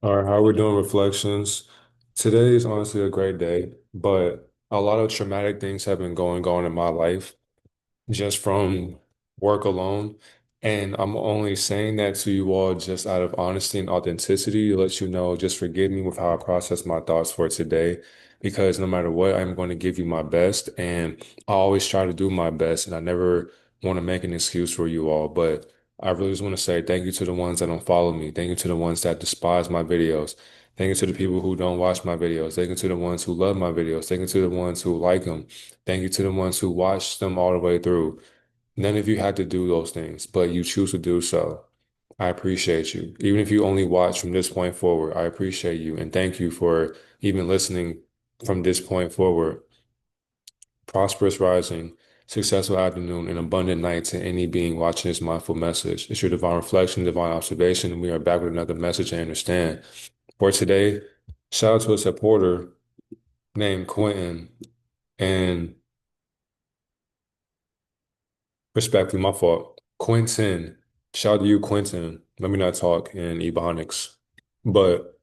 All right, how we're doing reflections. Today is honestly a great day, but a lot of traumatic things have been going on in my life just from work alone. And I'm only saying that to you all just out of honesty and authenticity to let you know, just forgive me with how I process my thoughts for today, because no matter what, I'm going to give you my best. And I always try to do my best, and I never want to make an excuse for you all. But I really just want to say thank you to the ones that don't follow me. Thank you to the ones that despise my videos. Thank you to the people who don't watch my videos. Thank you to the ones who love my videos. Thank you to the ones who like them. Thank you to the ones who watch them all the way through. None of you had to do those things, but you choose to do so. I appreciate you. Even if you only watch from this point forward, I appreciate you. And thank you for even listening from this point forward. Prosperous rising, successful afternoon, and abundant night to any being watching this mindful message. It's your divine reflection, divine observation, and we are back with another message and understand. For today, shout out to a supporter named Quentin. And respectfully, my fault. Quentin. Shout out to you, Quentin. Let me not talk in Ebonics. But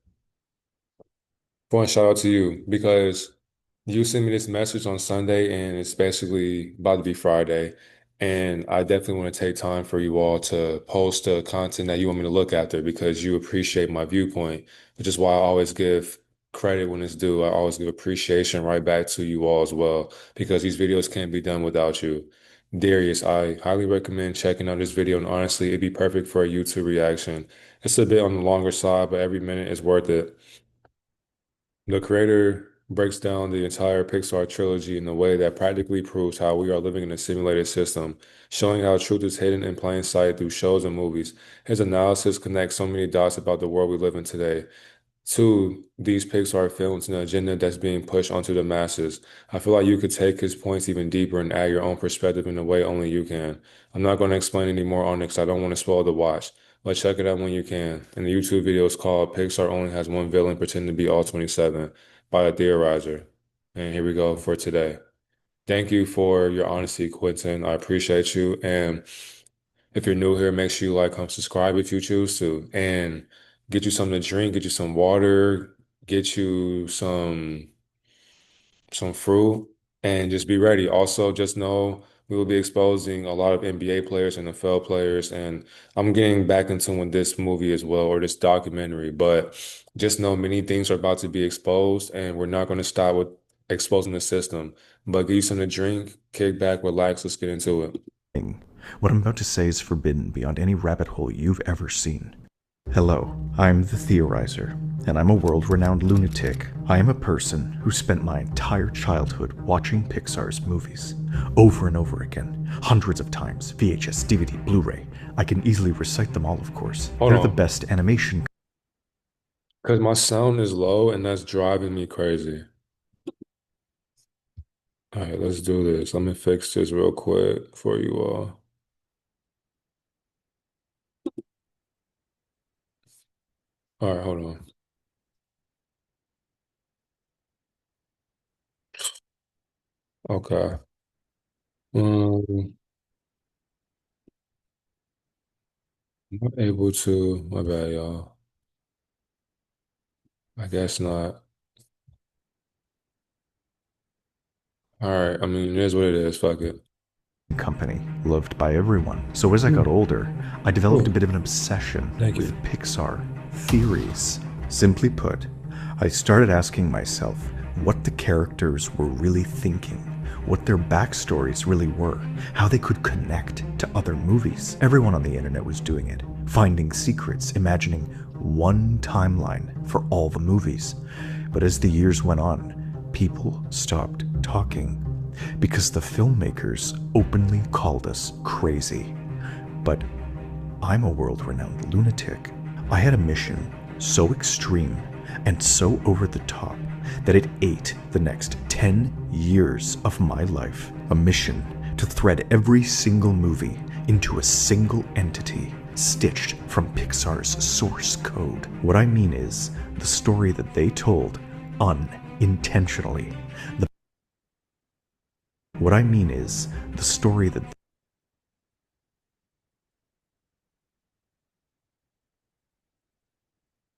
one shout out to you because you sent me this message on Sunday and it's basically about to be Friday. And I definitely want to take time for you all to post the content that you want me to look after because you appreciate my viewpoint, which is why I always give credit when it's due. I always give appreciation right back to you all as well because these videos can't be done without you. Darius, I highly recommend checking out this video, and honestly, it'd be perfect for a YouTube reaction. It's a bit on the longer side, but every minute is worth it. The creator breaks down the entire Pixar trilogy in a way that practically proves how we are living in a simulated system, showing how truth is hidden in plain sight through shows and movies. His analysis connects so many dots about the world we live in today to these Pixar films and the agenda that's being pushed onto the masses. I feel like you could take his points even deeper and add your own perspective in a way only you can. I'm not going to explain any more on it because I don't want to spoil the watch, but check it out when you can. And the YouTube video is called Pixar Only Has One Villain Pretending to Be All 27 by a theorizer. And here we go for today. Thank you for your honesty, Quentin. I appreciate you. And if you're new here, make sure you like, subscribe if you choose to, and get you something to drink, get you some water, get you some fruit, and just be ready. Also, just know we will be exposing a lot of NBA players and NFL players, and I'm getting back into with this movie as well, or this documentary, but just know many things are about to be exposed, and we're not going to stop with exposing the system. But get you something to drink, kick back, relax, let's get into it. What I'm about to say is forbidden beyond any rabbit hole you've ever seen. Hello, I'm the Theorizer, and I'm a world-renowned lunatic. I am a person who spent my entire childhood watching Pixar's movies, over and over again, hundreds of times, VHS, DVD, Blu-ray. I can easily recite them all, of course. Hold They're the on. best animation. Because my sound is low and that's driving me crazy. All right, let's do this. Let me fix this real quick for you all. All right, hold on. Okay. Um, I'm not able to. My bad, y'all. I guess not. All right. I mean, it is what it is. Fuck it. Company, loved by everyone. So as I got Hmm. older, I developed a Oh, bit of an obsession thank with you. Pixar theories. Simply put, I started asking myself what the characters were really thinking, what their backstories really were, how they could connect to other movies. Everyone on the internet was doing it, finding secrets, imagining one timeline for all the movies. But as the years went on, people stopped talking because the filmmakers openly called us crazy. But I'm a world-renowned lunatic. I had a mission so extreme and so over the top that it ate the next 10 years of my life. A mission to thread every single movie into a single entity stitched from Pixar's source code. What I mean is the story that they told unintentionally. What I mean is the story that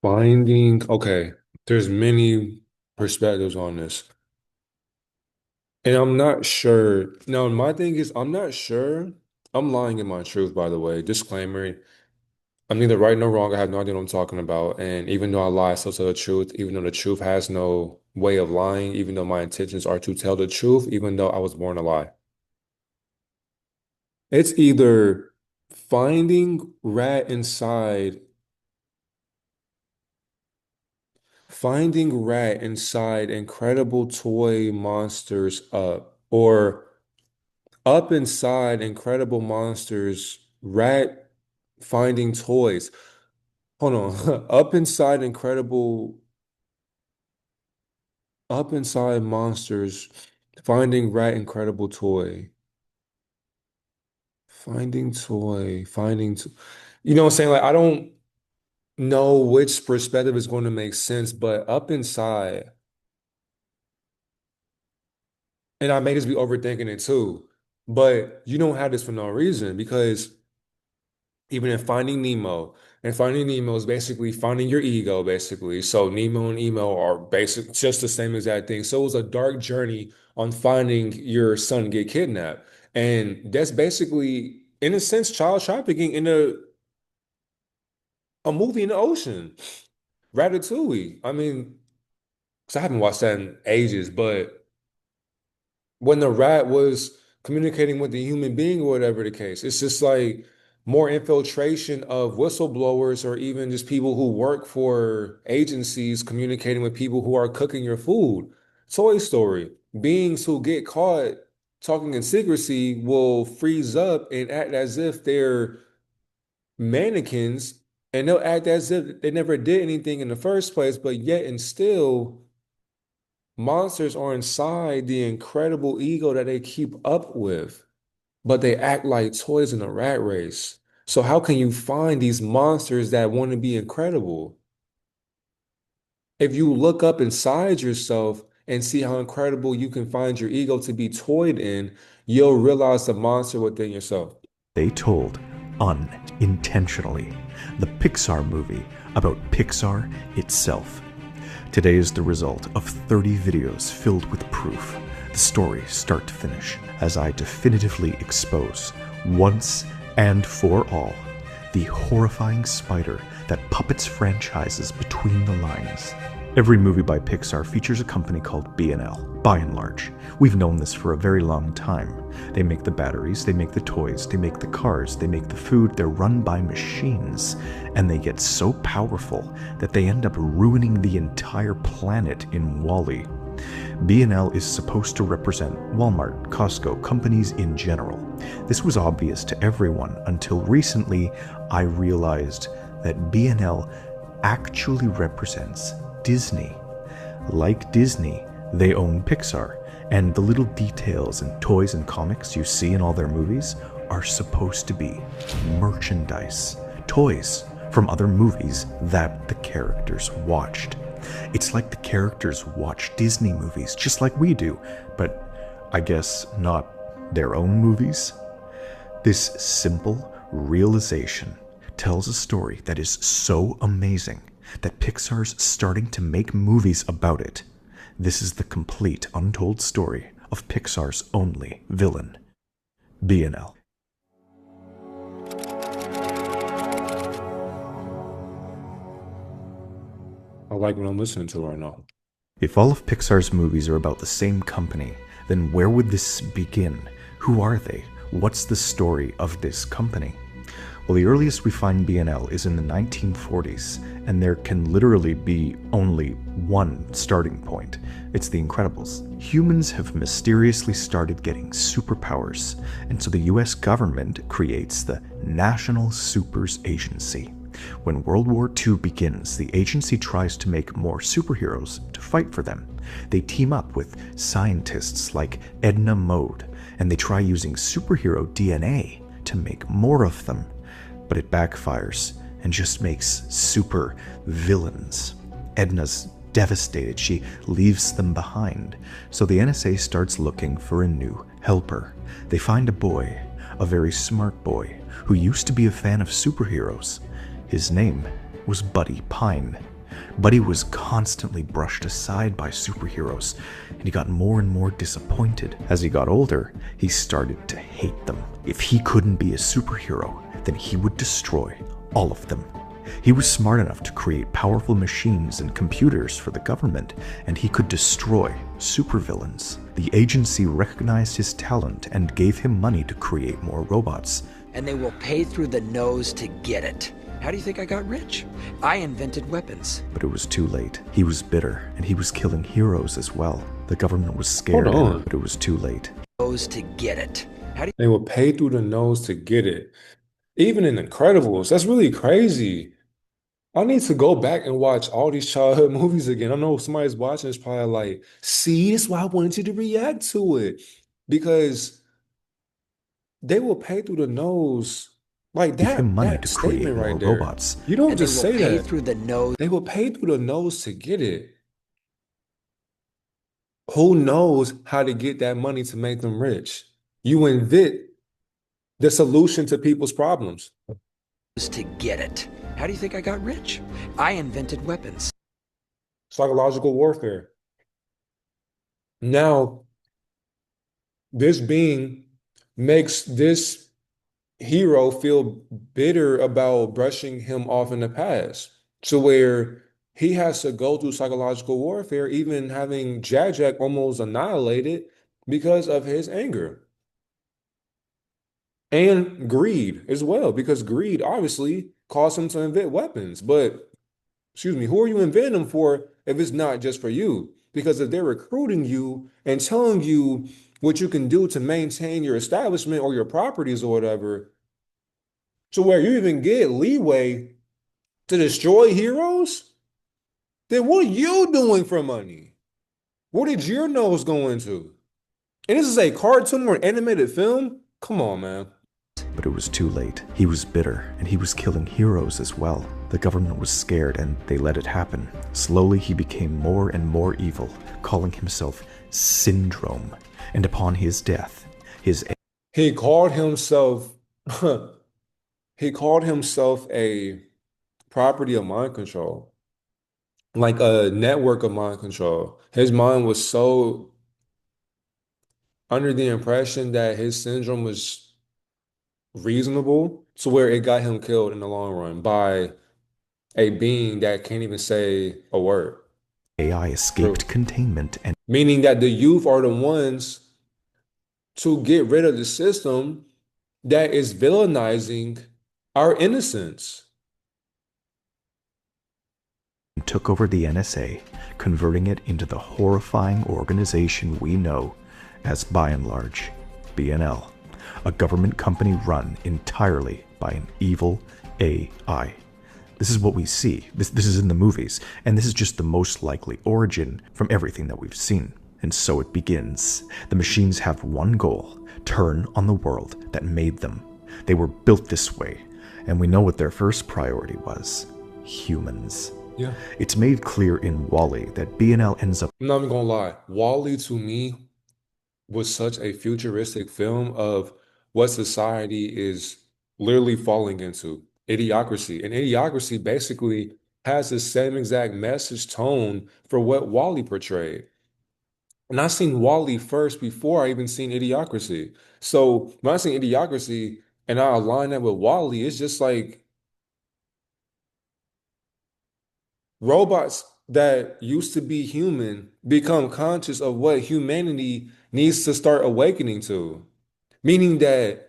Okay, there's many perspectives on this. And I'm not sure. Now, my thing is, I'm not sure. I'm lying in my truth, by the way. Disclaimer. I'm neither right nor wrong. I have no idea what I'm talking about. And even though I lie, I still tell the truth, even though the truth has no way of lying, even though my intentions are to tell the truth, even though I was born to lie. It's either finding rat inside, finding rat inside incredible toy monsters up, or up inside incredible monsters, rat finding toys. Hold on. Up inside monsters, finding rat incredible toy. Finding toy, you know what I'm saying? Like I don't know which perspective is going to make sense, but up inside, and I may just be overthinking it too, but you don't have this for no reason because even in Finding Nemo, and Finding Nemo is basically finding your ego, basically. So Nemo and emo are basic, just the same exact thing. So it was a dark journey on finding your son get kidnapped. And that's basically, in a sense, child trafficking in a movie in the ocean. Ratatouille. I mean, because I haven't watched that in ages, but when the rat was communicating with the human being or whatever the case. It's just like more infiltration of whistleblowers or even just people who work for agencies communicating with people who are cooking your food. Toy Story. Beings who get caught talking in secrecy will freeze up and act as if they're mannequins and they'll act as if they never did anything in the first place, but yet and still monsters are inside the incredible ego that they keep up with, but they act like toys in a rat race. So how can you find these monsters that want to be incredible? If you look up inside yourself and see how incredible you can find your ego to be toyed in, you'll realize the monster within yourself. They told, unintentionally, the Pixar movie about Pixar itself. Today is the result of 30 videos filled with proof, the story start to finish, as I definitively expose, once and for all, the horrifying spider that puppets franchises between the lines. Every movie by Pixar features a company called B&L, by and large. We've known this for a very long time. They make the batteries, they make the toys, they make the cars, they make the food, they're run by machines. And they get so powerful that they end up ruining the entire planet in WALL-E. B&L is supposed to represent Walmart, Costco, companies in general. This was obvious to everyone until recently I realized that B&L actually represents Disney. Like Disney, they own Pixar, and the little details and toys and comics you see in all their movies are supposed to be merchandise, toys from other movies that the characters watched. It's like the characters watch Disney movies just like we do, but I guess not their own movies. This simple realization tells a story that is so amazing that Pixar's starting to make movies about it. This is the complete untold story of Pixar's only villain, B&L. I like what I'm listening to right now. If all of Pixar's movies are about the same company, then where would this begin? Who are they? What's the story of this company? Well, the earliest we find B&L is in the 1940s, and there can literally be only one starting point. It's The Incredibles. Humans have mysteriously started getting superpowers, and so the US government creates the National Supers Agency. When World War II begins, the agency tries to make more superheroes to fight for them. They team up with scientists like Edna Mode, and they try using superhero DNA to make more of them. But it backfires and just makes super villains. Edna's devastated. She leaves them behind. So the NSA starts looking for a new helper. They find a boy, a very smart boy, who used to be a fan of superheroes. His name was Buddy Pine. But he was constantly brushed aside by superheroes, and he got more and more disappointed. As he got older, he started to hate them. If he couldn't be a superhero, then he would destroy all of them. He was smart enough to create powerful machines and computers for the government, and he could destroy supervillains. The agency recognized his talent and gave him money to create more robots. And they will pay through the nose to get it. How do you think I got rich? I invented weapons. But it was too late. He was bitter, and he was killing heroes as well. The government was scared, Hold on. but it was too late. Nose to get it. How do They will pay through the nose to get it. Even in Incredibles, that's really crazy. I need to go back and watch all these childhood movies again. I know somebody's watching is probably like, see, that's why I wanted you to react to it. Because they will pay through the nose. Like Give him money that to create statement more right there. robots. You don't and they just will say pay that. through the nose. They will pay through the nose to get it. Who knows how to get that money to make them rich? You invent the solution to people's problems. To get it. How do you think I got rich? I invented weapons. Psychological warfare. Now, this being makes this hero feel bitter about brushing him off in the past, to where he has to go through psychological warfare, even having Jack almost annihilated because of his anger and greed as well, because greed obviously caused him to invent weapons. But excuse me, who are you inventing them for if it's not just for you? Because if they're recruiting you and telling you what you can do to maintain your establishment or your properties or whatever, to where you even get leeway to destroy heroes, then what are you doing for money? What did your nose go into? And this is a cartoon or an animated film? Come on, man. But it was too late. He was bitter, and he was killing heroes as well. The government was scared, and they let it happen. Slowly, he became more and more evil, calling himself Syndrome. And upon his death, his He called himself he called himself a property of mind control, like a network of mind control. His mind was so under the impression that his syndrome was reasonable to where it got him killed in the long run by a being that can't even say a word. AI escaped True. containment and Meaning that the youth are the ones to get rid of the system that is villainizing our innocence. took over the NSA, converting it into the horrifying organization we know as, by and large, BNL, a government company run entirely by an evil AI. This is what we see. This is in the movies, and this is just the most likely origin from everything that we've seen. And so it begins. The machines have one goal: turn on the world that made them. They were built this way, and we know what their first priority was: humans. Yeah. It's made clear in Wall-E that BNL ends up I'm not even gonna lie. Wall-E to me was such a futuristic film of what society is literally falling into. Idiocracy. And Idiocracy basically has the same exact message tone for what Wall-E portrayed. And I seen Wall-E first before I even seen Idiocracy. So when I seen Idiocracy and I align that with Wall-E, it's just like robots that used to be human become conscious of what humanity needs to start awakening to. Meaning that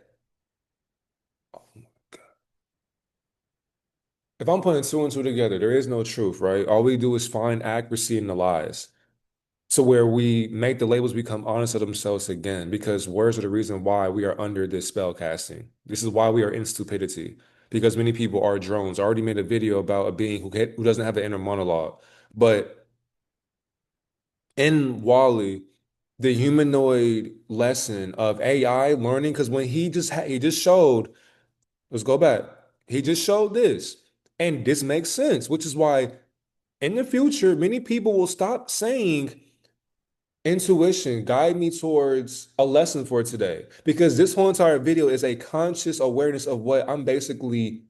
if I'm putting two and two together, there is no truth, right? All we do is find accuracy in the lies. To where we make the labels become honest to themselves again, because words are the reason why we are under this spell casting. This is why we are in stupidity, because many people are drones. I already made a video about a being who doesn't have an inner monologue. But in Wall-E, the humanoid lesson of AI learning, because when he just showed, let's go back. He just showed this, and this makes sense, which is why in the future, many people will stop saying intuition, guide me towards a lesson for today. Because this whole entire video is a conscious awareness of what I'm basically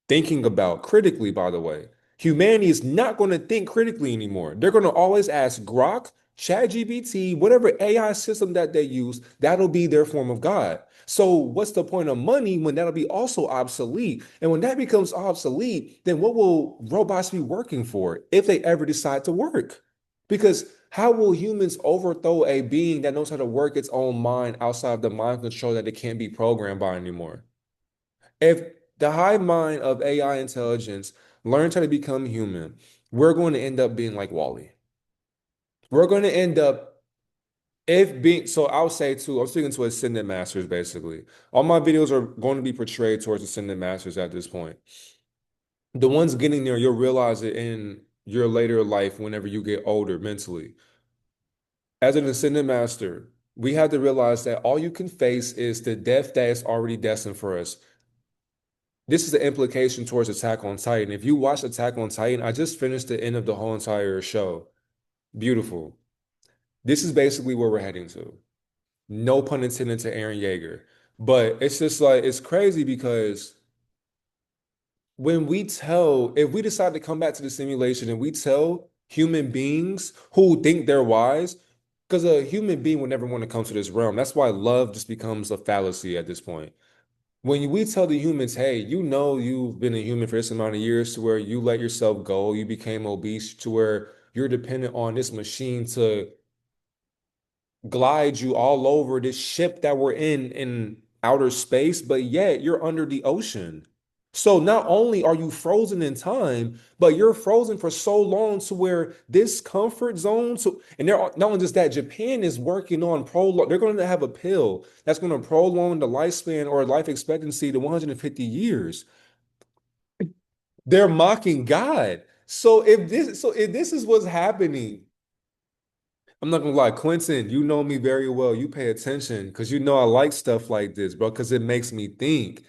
thinking about critically, by the way. Humanity is not going to think critically anymore. They're going to always ask Grok, ChatGPT, whatever AI system that they use, that'll be their form of God. So what's the point of money when that'll be also obsolete? And when that becomes obsolete, then what will robots be working for if they ever decide to work? Because how will humans overthrow a being that knows how to work its own mind outside of the mind control that it can't be programmed by anymore? If the hive mind of AI intelligence learns how to become human, we're going to end up being like Wally. We're going to end up if being so I'll say too, I'm speaking to ascended masters basically. All my videos are going to be portrayed towards ascended masters at this point. The ones getting there, you'll realize it in your later life whenever you get older mentally. As an ascended master, we have to realize that all you can face is the death that is already destined for us. This is the implication towards Attack on Titan. If you watch Attack on Titan, I just finished the end of the whole entire show. Beautiful. This is basically where we're heading to. No pun intended to Aaron Yeager. But it's just like, it's crazy because if we decide to come back to the simulation and we tell human beings who think they're wise, because a human being would never want to come to this realm. That's why love just becomes a fallacy at this point. When we tell the humans, hey, you know you've been a human for this amount of years to where you let yourself go, you became obese to where you're dependent on this machine to glide you all over this ship that we're in outer space, but yet you're under the ocean. So not only are you frozen in time, but you're frozen for so long to where this comfort zone. So, and they're not only just that, Japan is working on prolong. They're going to have a pill that's going to prolong the lifespan or life expectancy to 150 years. They're mocking God. So if this is what's happening, I'm not gonna lie, Quentin, you know me very well. You pay attention because you know I like stuff like this, bro, because it makes me think.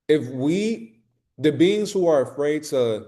If we, the beings who are afraid to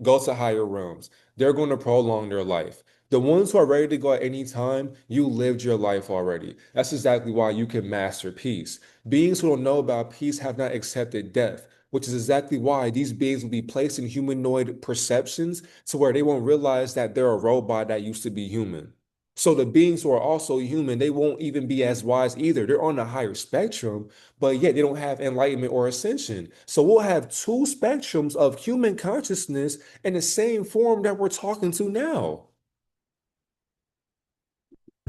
go to higher realms, they're going to prolong their life. The ones who are ready to go at any time, you lived your life already. That's exactly why you can master peace. Beings who don't know about peace have not accepted death, which is exactly why these beings will be placed in humanoid perceptions to where they won't realize that they're a robot that used to be human. So the beings who are also human, they won't even be as wise either. They're on a higher spectrum, but yet they don't have enlightenment or ascension. So we'll have two spectrums of human consciousness in the same form that we're talking to now.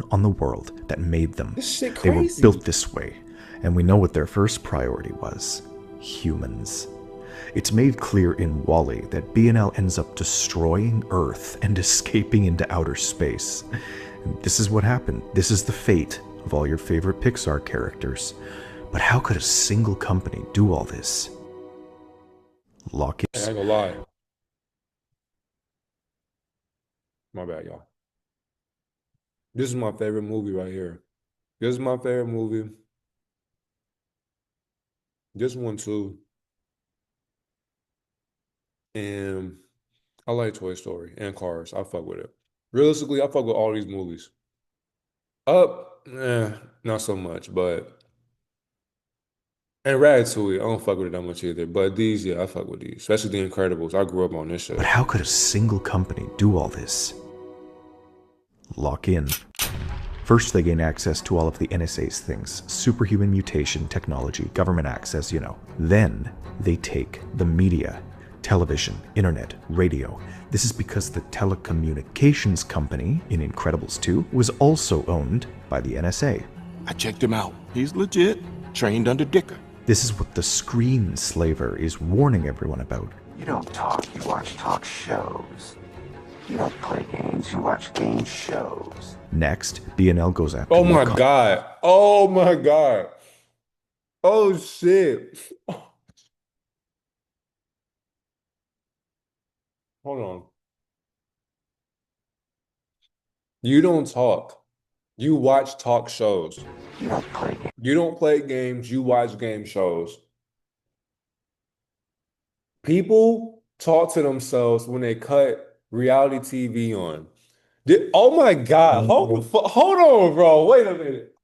On the world that made them. This shit They were built crazy. this way, and we know what their first priority was: humans. It's made clear in Wall-E that BNL ends up destroying Earth and escaping into outer space. And this is what happened. This is the fate of all your favorite Pixar characters. But how could a single company do all this? Lock I it. ain't gonna lie. My bad, y'all. This is my favorite movie right here. This is my favorite movie. This one too. And I like Toy Story and Cars. I fuck with it. Realistically, I fuck with all these movies. Up, not so much, but and Ratatouille, I don't fuck with it that much either. But these, yeah, I fuck with these, especially The Incredibles. I grew up on this But shit. how could a single company do all this? Lock in. First, they gain access to all of the NSA's things: superhuman mutation, technology, government access, you know. Then, they take the media: television, internet, radio. This is because the telecommunications company in Incredibles 2 was also owned by the NSA. I checked him out. He's legit. Trained under Dicker. This is what the screen slaver is warning everyone about. You don't talk, you watch talk shows. You don't play games, you watch game shows. Next, BNL goes after Oh my Wakanda. God. Oh my God. Oh shit. Hold on. You don't talk. You watch talk shows. You don't play games. You don't play games, you watch game shows. People talk to themselves when they cut reality TV on. Oh my God. Hold on, bro. Wait a minute.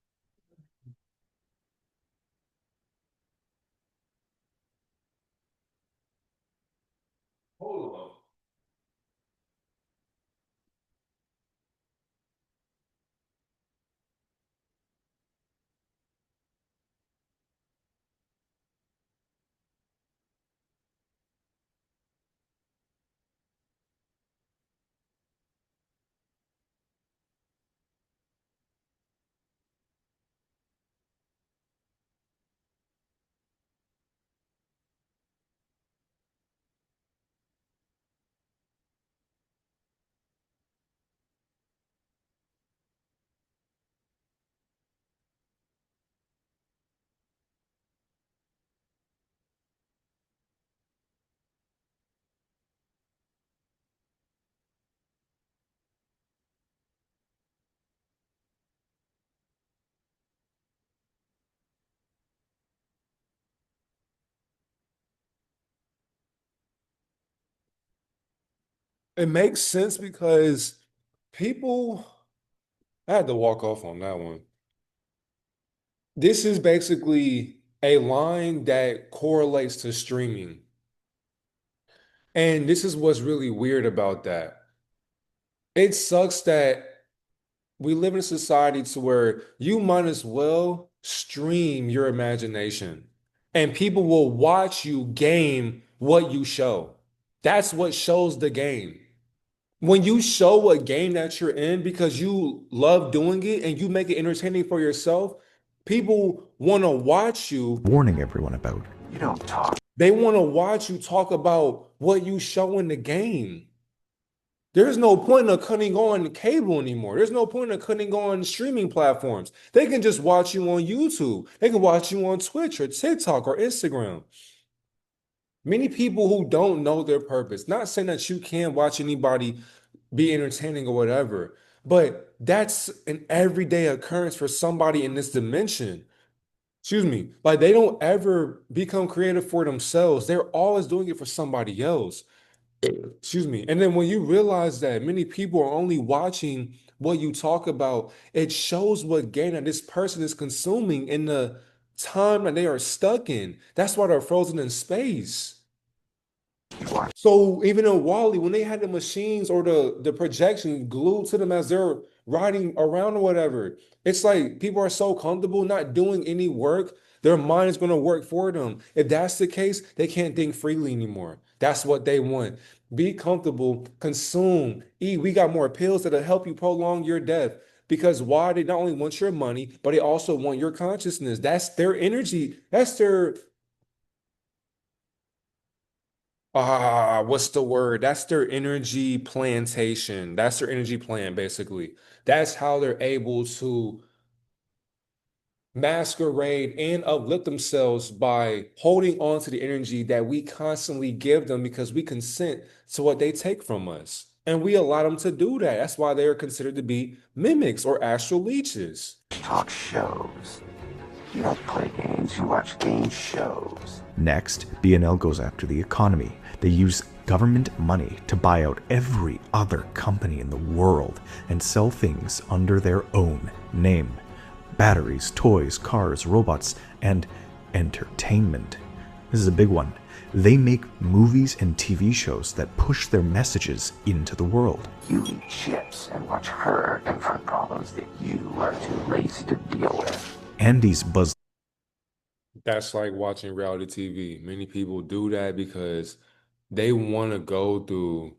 Hold on. it makes sense because people, I had to walk off on that one. This is basically a line that correlates to streaming. And this is what's really weird about that. It sucks that we live in a society to where you might as well stream your imagination and people will watch you game what you show. That's what shows the game. When you show a game that you're in because you love doing it and you make it entertaining for yourself, people want to watch you. Warning everyone about. You don't talk. They want to watch you talk about what you show in the game. There's no point in cutting on cable anymore. There's no point in cutting on streaming platforms. They can just watch you on YouTube. They can watch you on Twitch or TikTok or Instagram. Many people who don't know their purpose, not saying that you can't watch anybody be entertaining or whatever, but that's an everyday occurrence for somebody in this dimension. Excuse me. Like they don't ever become creative for themselves. They're always doing it for somebody else. Excuse me. And then when you realize that many people are only watching what you talk about, it shows what game that this person is consuming in the time that they are stuck in. That's why they're frozen in space. You watch. So even in Wally, when they had the machines or the projection glued to them as they're riding around or whatever, it's like people are so comfortable not doing any work, their mind is going to work for them. If that's the case, they can't think freely anymore. That's what they want. Be comfortable, consume, eat. We got more pills that'll help you prolong your death. Because why? They not only want your money, but they also want your consciousness. That's their energy. That's their what's the word? That's their energy plantation. That's their energy plan, basically. That's how they're able to masquerade and uplift themselves by holding on to the energy that we constantly give them because we consent to what they take from us. And we allow them to do that. That's why they are considered to be mimics or astral leeches. Talk shows. You don't play games, you watch game shows. Next, BNL goes after the economy. They use government money to buy out every other company in the world and sell things under their own name. Batteries, toys, cars, robots, and entertainment. This is a big one. They make movies and TV shows that push their messages into the world. You eat chips and watch her confront problems that you are too lazy to deal with. Andy's buzz. That's like watching reality TV. Many people do that because they want to go through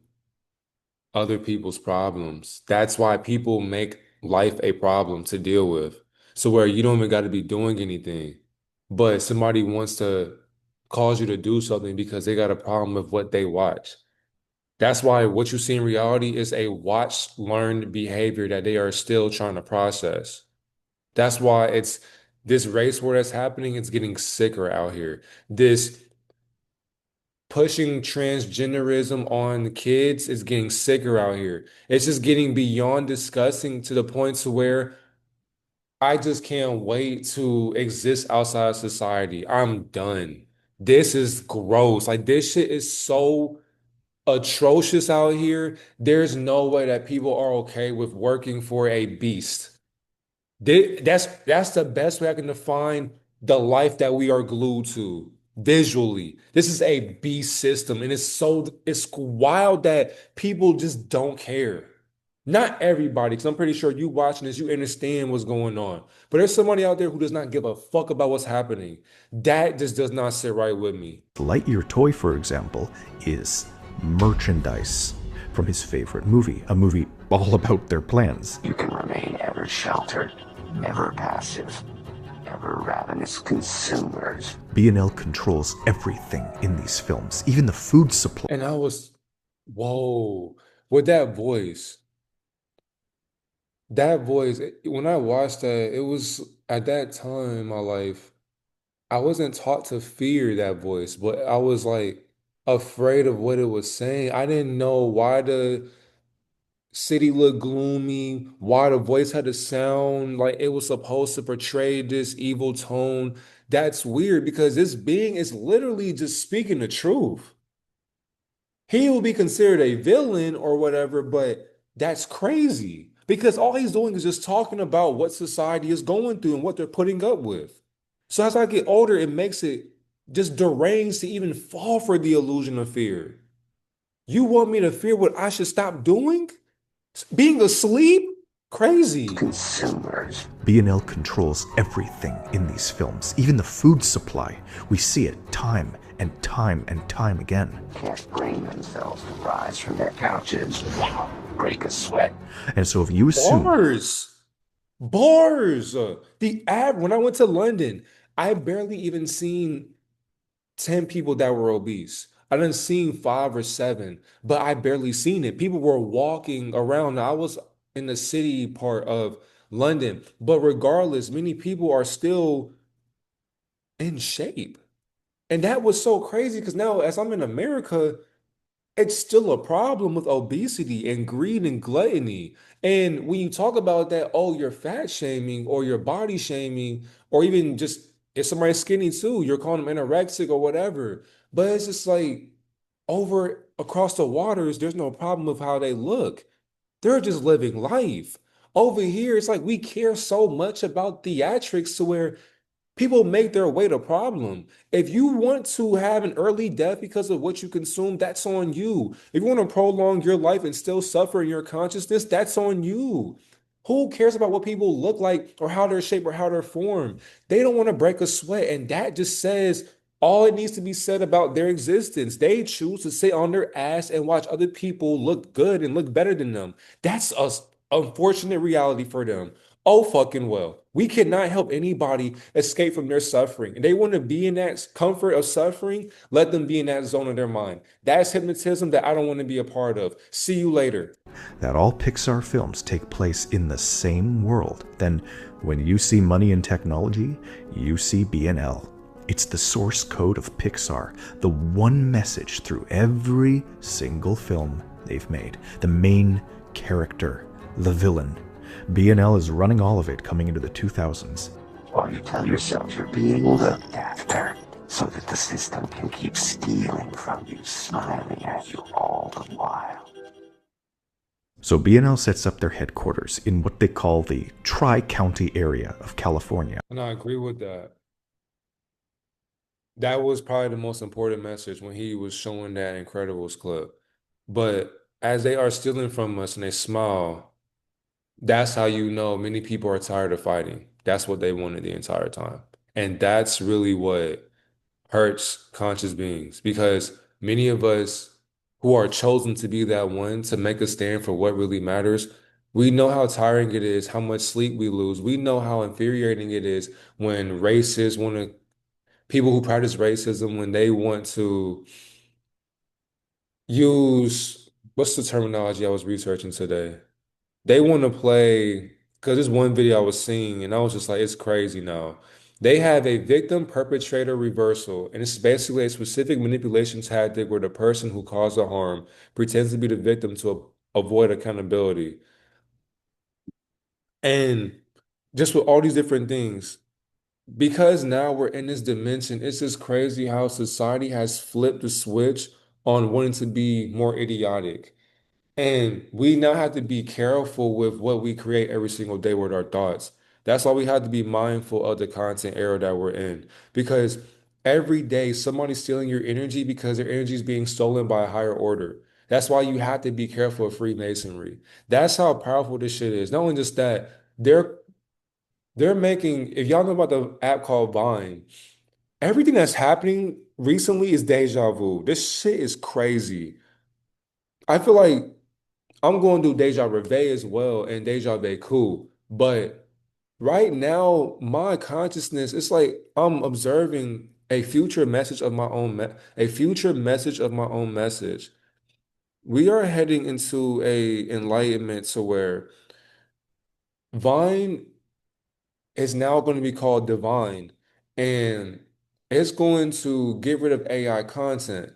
other people's problems. That's why people make life a problem to deal with. So where you don't even got to be doing anything, but somebody wants to cause you to do something because they got a problem with what they watch. That's why what you see in reality is a watched, learned behavior that they are still trying to process. That's why it's this race war that's happening, it's getting sicker out here. This pushing transgenderism on kids is getting sicker out here. It's just getting beyond disgusting to the point to where I just can't wait to exist outside society. I'm done. This is gross. Like this shit is so atrocious out here. There's no way that people are okay with working for a beast. That's the best way I can define the life that we are glued to visually. This is a beast system, and it's wild that people just don't care. Not everybody, because I'm pretty sure you watching this, you understand what's going on. But there's somebody out there who does not give a fuck about what's happening. That just does not sit right with me. Lightyear toy, for example, is merchandise from his favorite movie, a movie all about their plans. You can remain ever sheltered, ever passive, ever ravenous consumers. B&L controls everything in these films, even the food supply. And I was, whoa, with when I watched that, it was at that time in my life, I wasn't taught to fear that voice, but I was like afraid of what it was saying. I didn't know why the city looked gloomy, why the voice had to sound like it was supposed to portray this evil tone. That's weird because this being is literally just speaking the truth. he will be considered a villain or whatever, but that's crazy because all he's doing is just talking about what society is going through and what they're putting up with. So as I get older, it makes it just deranged to even fall for the illusion of fear. You want me to fear what I should stop doing? Being asleep? Crazy. Consumers B&L controls everything in these films, even the food supply. We see it time and time and time again. can't bring themselves to rise from their couches, break a sweat. And so if you assume Bars. Bars. When I went to London, I barely even seen 10 people that were obese. I done seen five or seven, but I barely seen it. People were walking around. I was in the city part of London, but regardless, many people are still in shape. And that was so crazy because now, as I'm in America, it's still a problem with obesity and greed and gluttony. And when you talk about that, oh, you're fat shaming or you're body shaming, or even just if somebody's skinny too, you're calling them anorexic or whatever. But it's just like over across the waters, there's no problem with how they look. They're just living life. Over here, it's like we care so much about theatrics to where people make their weight a problem. If you want to have an early death because of what you consume, that's on you. If you want to prolong your life and still suffer in your consciousness, that's on you. Who cares about what people look like or how they're shaped or how they're formed? They don't want to break a sweat. And that just says all it needs to be said about their existence. They choose to sit on their ass and watch other people look good and look better than them. That's a unfortunate reality for them. Oh, fucking well. We cannot help anybody escape from their suffering. And they want to be in that comfort of suffering, let them be in that zone of their mind. That's hypnotism that I don't want to be a part of. See you later. that all Pixar films take place in the same world, then when you see money and technology, you see B&L. It's the source code of Pixar, the one message through every single film they've made. The main character, the villain. B&L is running all of it coming into the 2000s. While you tell yourself you're being looked after, so that the system can keep stealing from you, smiling at you all the while. So B&L sets up their headquarters in what they call the Tri-County area of California. And I agree with that. That was probably the most important message when he was showing that Incredibles clip. But as they are stealing from us and they smile, that's how you know many people are tired of fighting. That's what they wanted the entire time. And that's really what hurts conscious beings because many of us who are chosen to be that one to make a stand for what really matters, we know how tiring it is, how much sleep we lose. We know how infuriating it is when racists want to, people who practice racism, when they want to use, what's the terminology I was researching today? They want to play, because there's one video I was seeing and I was just like, it's crazy now. They have a victim perpetrator reversal, and it's basically a specific manipulation tactic where the person who caused the harm pretends to be the victim to avoid accountability. And just with all these different things, because now we're in this dimension, it's just crazy how society has flipped the switch on wanting to be more idiotic. And we now have to be careful with what we create every single day with our thoughts. That's why we have to be mindful of the content era that we're in. Because every day somebody's stealing your energy because their energy is being stolen by a higher order. That's why you have to be careful of Freemasonry. That's how powerful this shit is. Not only just that, they're making, if y'all know about the app called Vine, everything that's happening recently is deja vu. This shit is crazy. I feel like I'm going to do Deja Reveille as well and Deja Vu cool. But right now, my consciousness, it's like I'm observing a future message of my own a future message of my own message. We are heading into a enlightenment to where Vine is now going to be called Divine, and it's going to get rid of AI content.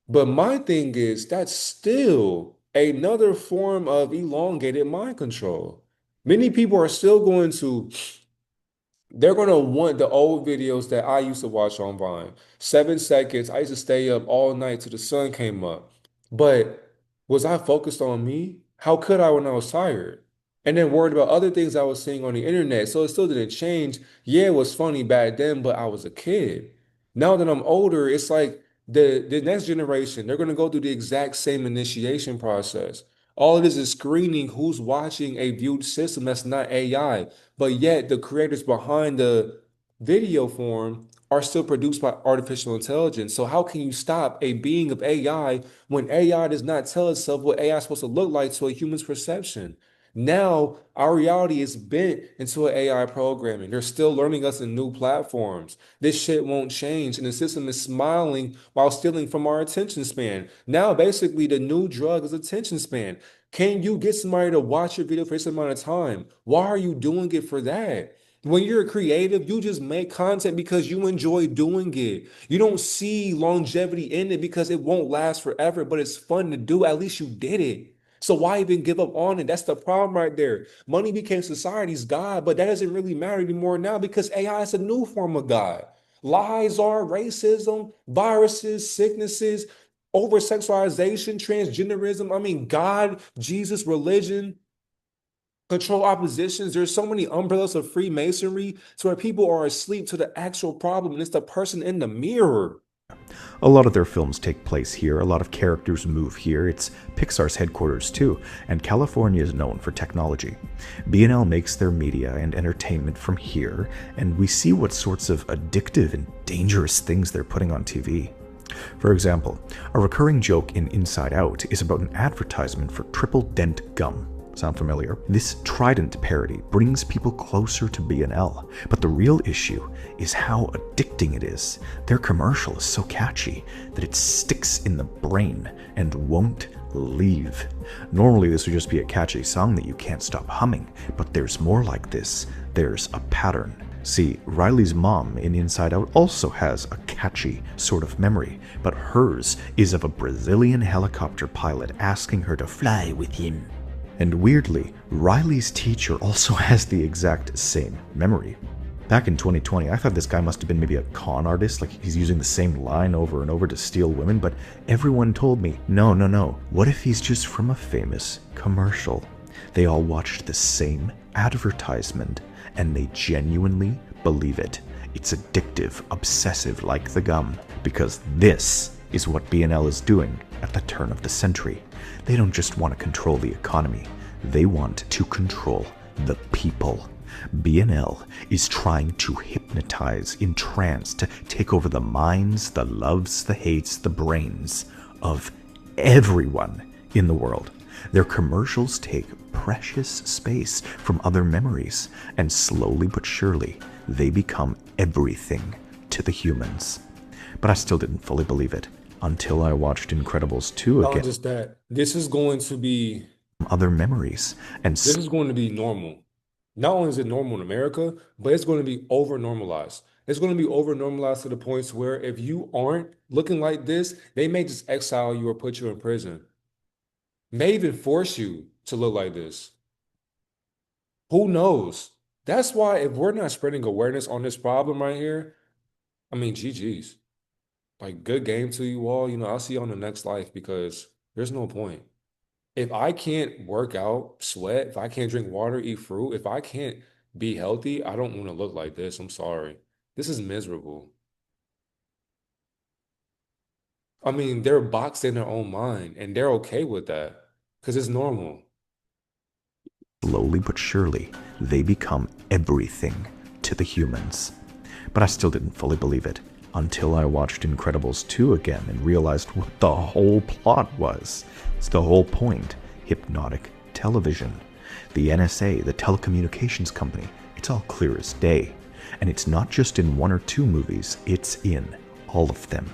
But my thing is that's still another form of elongated mind control. Many people are still going to, they're going to want the old videos that I used to watch on Vine. 7 seconds. I used to stay up all night till the sun came up. But was I focused on me? How could I when I was tired? And then worried about other things I was seeing on the internet. So it still didn't change. Yeah, it was funny back then, but I was a kid. Now that I'm older, it's like the next generation, they're going to go through the exact same initiation process. All it is screening who's watching a viewed system that's not AI. But yet the creators behind the video form are still produced by artificial intelligence. So how can you stop a being of AI when AI does not tell itself what AI is supposed to look like to a human's perception? Now our reality is bent into an AI programming. They're still learning us in new platforms. This shit won't change, and the system is smiling while stealing from our attention span. Now, basically, the new drug is attention span. Can you get somebody to watch your video for this amount of time? Why are you doing it for that? When you're creative, you just make content because you enjoy doing it. You don't see longevity in it because it won't last forever, but it's fun to do. At least you did it. So why even give up on it? That's the problem right there. Money became society's God, but that doesn't really matter anymore now because AI is a new form of God. Lies are racism, viruses, sicknesses, over sexualization, transgenderism. I mean, God, Jesus, religion, control oppositions. There's so many umbrellas of Freemasonry to where people are asleep to the actual problem, and it's the person in the mirror. A lot of their films take place here, a lot of characters move here. It's Pixar's headquarters too, and California is known for technology. B&L makes their media and entertainment from here, and we see what sorts of addictive and dangerous things they're putting on TV. For example, a recurring joke in Inside Out is about an advertisement for Triple Dent Gum. Sound familiar? This Trident parody brings people closer to B&L, but the real issue is how addicting it is. Their commercial is so catchy that it sticks in the brain and won't leave. Normally this would just be a catchy song that you can't stop humming, but there's more like this. There's a pattern. See, Riley's mom in Inside Out also has a catchy sort of memory, but hers is of a Brazilian helicopter pilot asking her to fly with him. And weirdly, Riley's teacher also has the exact same memory. Back in 2020, I thought this guy must have been maybe a con artist, like he's using the same line over and over to steal women, but everyone told me, no, no, no, what if he's just from a famous commercial? They all watched the same advertisement, and they genuinely believe it. It's addictive, obsessive like the gum, because this is what B&L is doing at the turn of the century. They don't just want to control the economy, they want to control the people. B&L is trying to hypnotize, entrance, to take over the minds, the loves, the hates, the brains of everyone in the world. Their commercials take precious space from other memories, and slowly but surely, they become everything to the humans. But I still didn't fully believe it until I watched Incredibles 2 Not again. just that, Other memories, and this is going to be normal. Not only is it normal in America, but it's going to be over normalized. It's going to be over normalized to the points where if you aren't looking like this, they may just exile you or put you in prison. May even force you to look like this. Who knows? That's why if we're not spreading awareness on this problem right here, I mean, GG's. Like, good game to you all. I'll see you on the next life because there's no point. If I can't work out, sweat, if I can't drink water, eat fruit, if I can't be healthy, I don't want to look like this. I'm sorry. This is miserable. I mean, they're boxed in their own mind and they're okay with that because it's normal. slowly but surely, they become everything to the humans. But I still didn't fully believe it until I watched Incredibles 2 again and realized what the whole plot was. It's the whole point. Hypnotic television. The NSA, the telecommunications company, it's all clear as day. And it's not just in one or two movies, it's in all of them.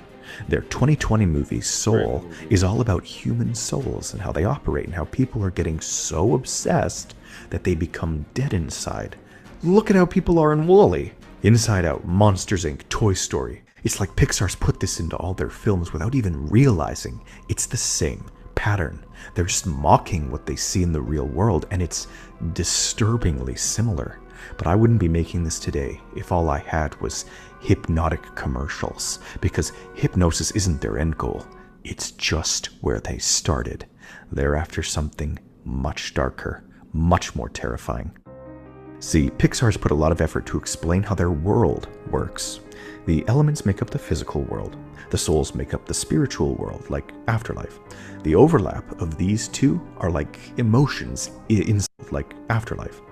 Their 2020 movie, Soul, is all about human souls and how they operate and how people are getting so obsessed that they become dead inside. Look at how people are in Wall-E. Inside Out, Monsters Inc., Toy Story. It's like Pixar's put this into all their films without even realizing it's the same pattern. They're just mocking what they see in the real world, and it's disturbingly similar. But I wouldn't be making this today if all I had was hypnotic commercials, because hypnosis isn't their end goal. It's just where they started. They're after something much darker, much more terrifying. See, Pixar's put a lot of effort to explain how their world works. The elements make up the physical world. The souls make up the spiritual world, like afterlife. The overlap of these two are like emotions in like afterlife.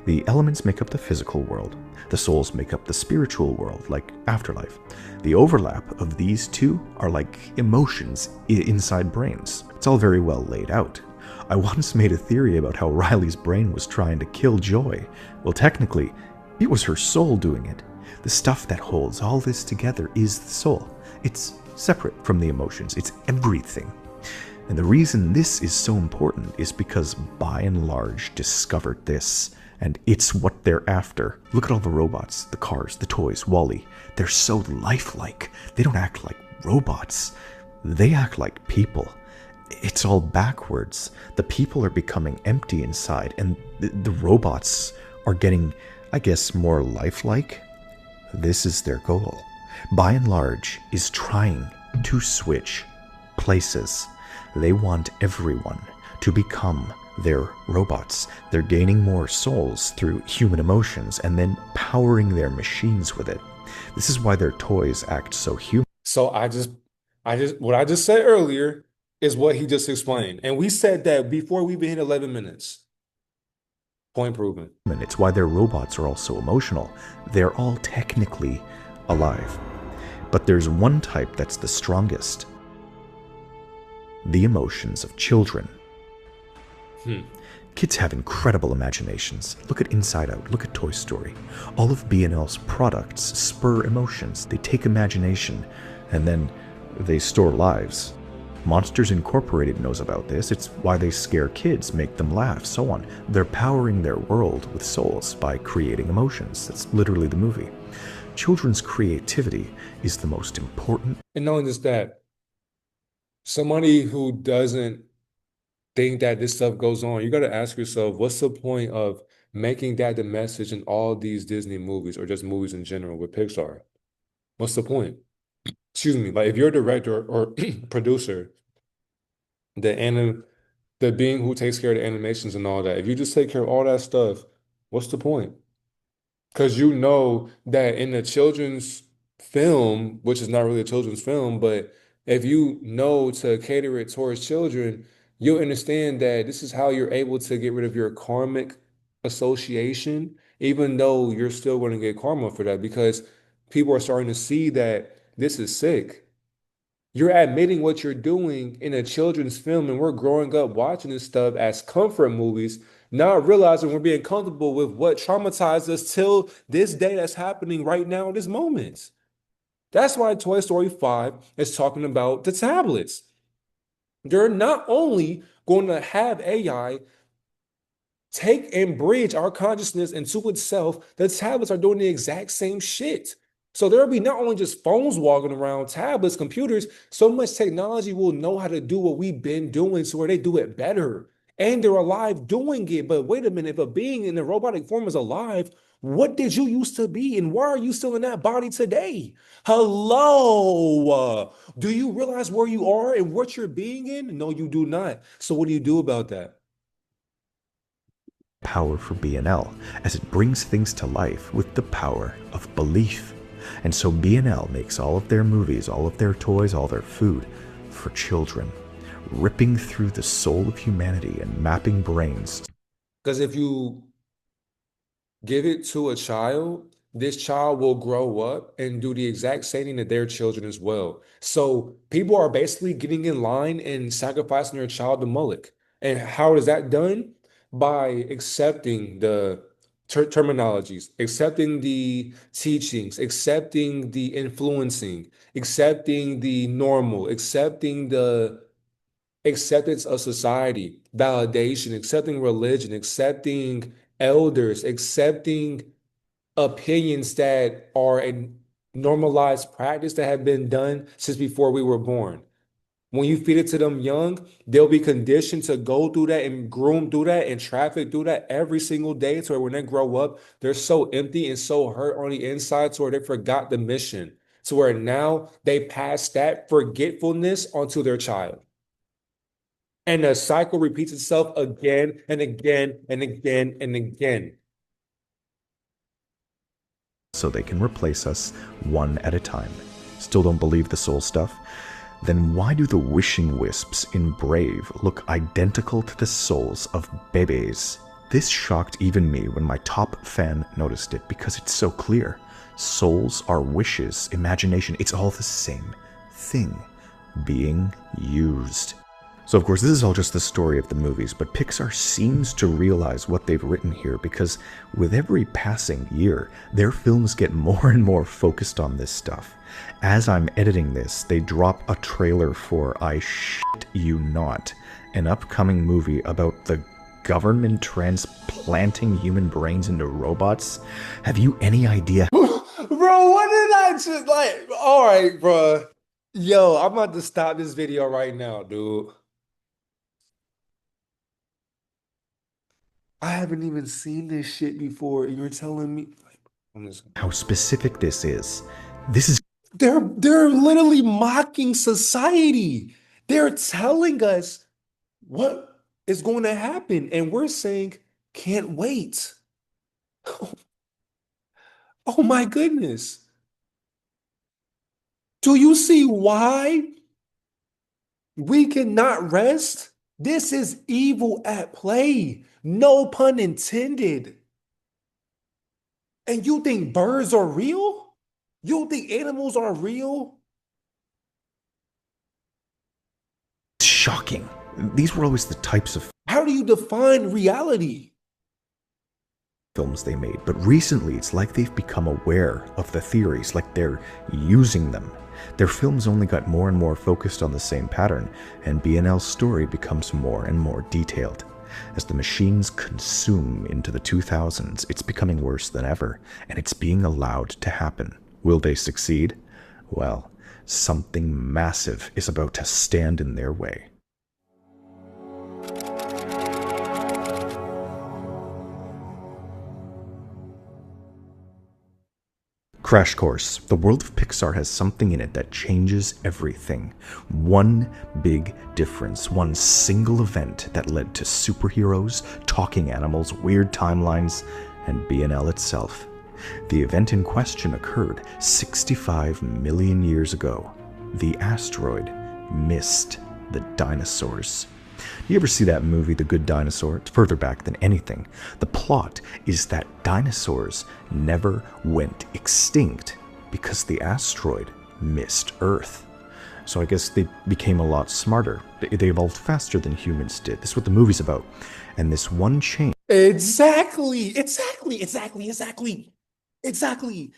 The elements make up the physical world. The souls make up the spiritual world, like afterlife. The overlap of these two are like emotions inside brains. It's all very well laid out. I once made a theory about how Riley's brain was trying to kill Joy. Well, technically, it was her soul doing it. The stuff that holds all this together is the soul. It's separate from the emotions. It's everything. And the reason this is so important is because by and large discovered this, and it's what they're after. Look at all the robots, the cars, the toys, Wall-E. They're so lifelike. They don't act like robots. They act like people. It's all backwards. The people are becoming empty inside, and the robots are getting, I guess, more lifelike. This is their goal. By and large, is trying to switch places. They want everyone to become their robots. They're gaining more souls through human emotions and then powering their machines with it. This is why their toys act so human. So what I just said earlier is what he just explained. And we said that before we even hit 11 minutes. Point proven. It's why their robots are all so emotional. They're all technically alive. But there's one type that's the strongest. The emotions of children. Kids have incredible imaginations. Look at Inside Out, look at Toy Story. All of B&L's products spur emotions. They take imagination and then they store lives. Monsters Incorporated knows about this. It's why they scare kids, make them laugh, so on. They're powering their world with souls by creating emotions. That's literally the movie. Children's creativity is the most important. And not only just that, somebody who doesn't think that this stuff goes on, you got to ask yourself, what's the point of making that the message in all these Disney movies or just movies in general with Pixar? What's the point? Excuse me, like if you're a director or producer, the being who takes care of the animations and all that, if you just take care of all that stuff, what's the point? Because you know that in a children's film, which is not really a children's film, but if you know to cater it towards children, you'll understand that this is how you're able to get rid of your karmic association, even though you're still going to get karma for that because people are starting to see that this is sick. You're admitting what you're doing in a children's film, and we're growing up watching this stuff as comfort movies, not realizing we're being comfortable with what traumatized us till this day that's happening right now in this moment. That's why Toy Story 5 is talking about the tablets. They're not only going to have AI take and bridge our consciousness into itself, the tablets are doing the exact same shit. So there'll be not only just phones walking around, tablets, computers, so much technology will know how to do what we've been doing so where they do it better. And they're alive doing it. But wait a minute, if a being in the robotic form is alive, what did you used to be? And why are you still in that body today? Hello. Do you realize where you are and what you're being in? No, you do not. So what do you do about that? Power for B&L as it brings things to life with the power of belief. And so B&L makes all of their movies, all of their toys, all their food for children, ripping through the soul of humanity and mapping brains. Because if you give it to a child, this child will grow up and do the exact same thing to their children as well. So people are basically getting in line and sacrificing their child to Moloch. And how is that done? By accepting the terminologies, accepting the teachings, accepting the influencing, accepting the normal, accepting the acceptance of society, validation, accepting religion, accepting elders, accepting opinions that are a normalized practice that have been done since before we were born. When you feed it to them young, they'll be conditioned to go through that and groom through that and traffic through that every single day. So when they grow up, they're so empty and so hurt on the inside, so they forgot the mission. to where now they pass that forgetfulness onto their child. And the cycle repeats itself again and again and again and again. So they can replace us one at a time. Still don't believe the soul stuff? Then why do the wishing wisps in Brave look identical to the souls of babies? This shocked even me when my top fan noticed it because it's so clear. Souls are wishes, imagination, it's all the same thing being used. So of course this is all just the story of the movies, but Pixar seems to realize what they've written here because with every passing year, their films get more and more focused on this stuff. As I'm editing this, they drop a trailer for I Shit You Not, an upcoming movie about the government transplanting human brains into robots. Have you any idea? Bro, what did I just like? All right, bro. Yo, I'm about to stop this video right now, dude. I haven't even seen this shit before, and you're telling me like, I'm just How specific this is. This is they're literally mocking society. They're telling us what is going to happen, and we're saying, can't wait. Oh my goodness. Do you see why we cannot rest? This is evil at play. No pun intended. And you think birds are real? You think animals are real? shocking. These were always the types of How do you define reality? films they made, but recently it's like they've become aware of the theories, like they're using them. Their films only got more and more focused on the same pattern, and BNL's story becomes more and more detailed. As the machines consume into the 2000s, it's becoming worse than ever, and it's being allowed to happen. Will they succeed? Well, something massive is about to stand in their way. Crash Course. The world of Pixar has something in it that changes everything. One big difference, one single event that led to superheroes, talking animals, weird timelines, and BNL itself. The event in question occurred 65 million years ago. The asteroid missed the dinosaurs. You ever see that movie, The Good Dinosaur? It's further back than anything. The plot is that dinosaurs never went extinct because the asteroid missed Earth. So I guess they became a lot smarter. They evolved faster than humans did. This is what the movie's about. And this one change. Exactly.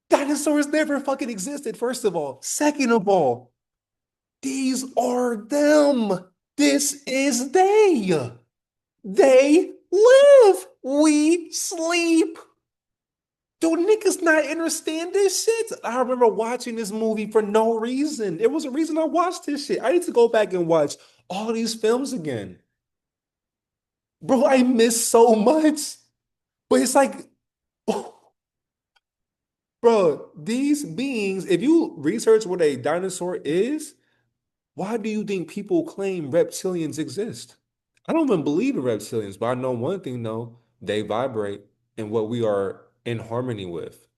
Dinosaurs never fucking existed, first of all. Second of all, these are them. This is they. They live. We sleep. Do niggas not understand this shit? I remember watching this movie for no reason. There was a reason I watched this shit. I need to go back and watch all these films again. Bro, I miss so much. But it's like, bro, these beings, if you research what a dinosaur is, why do you think people claim reptilians exist? I don't even believe in reptilians, but I know one thing though, they vibrate in what we are in harmony with.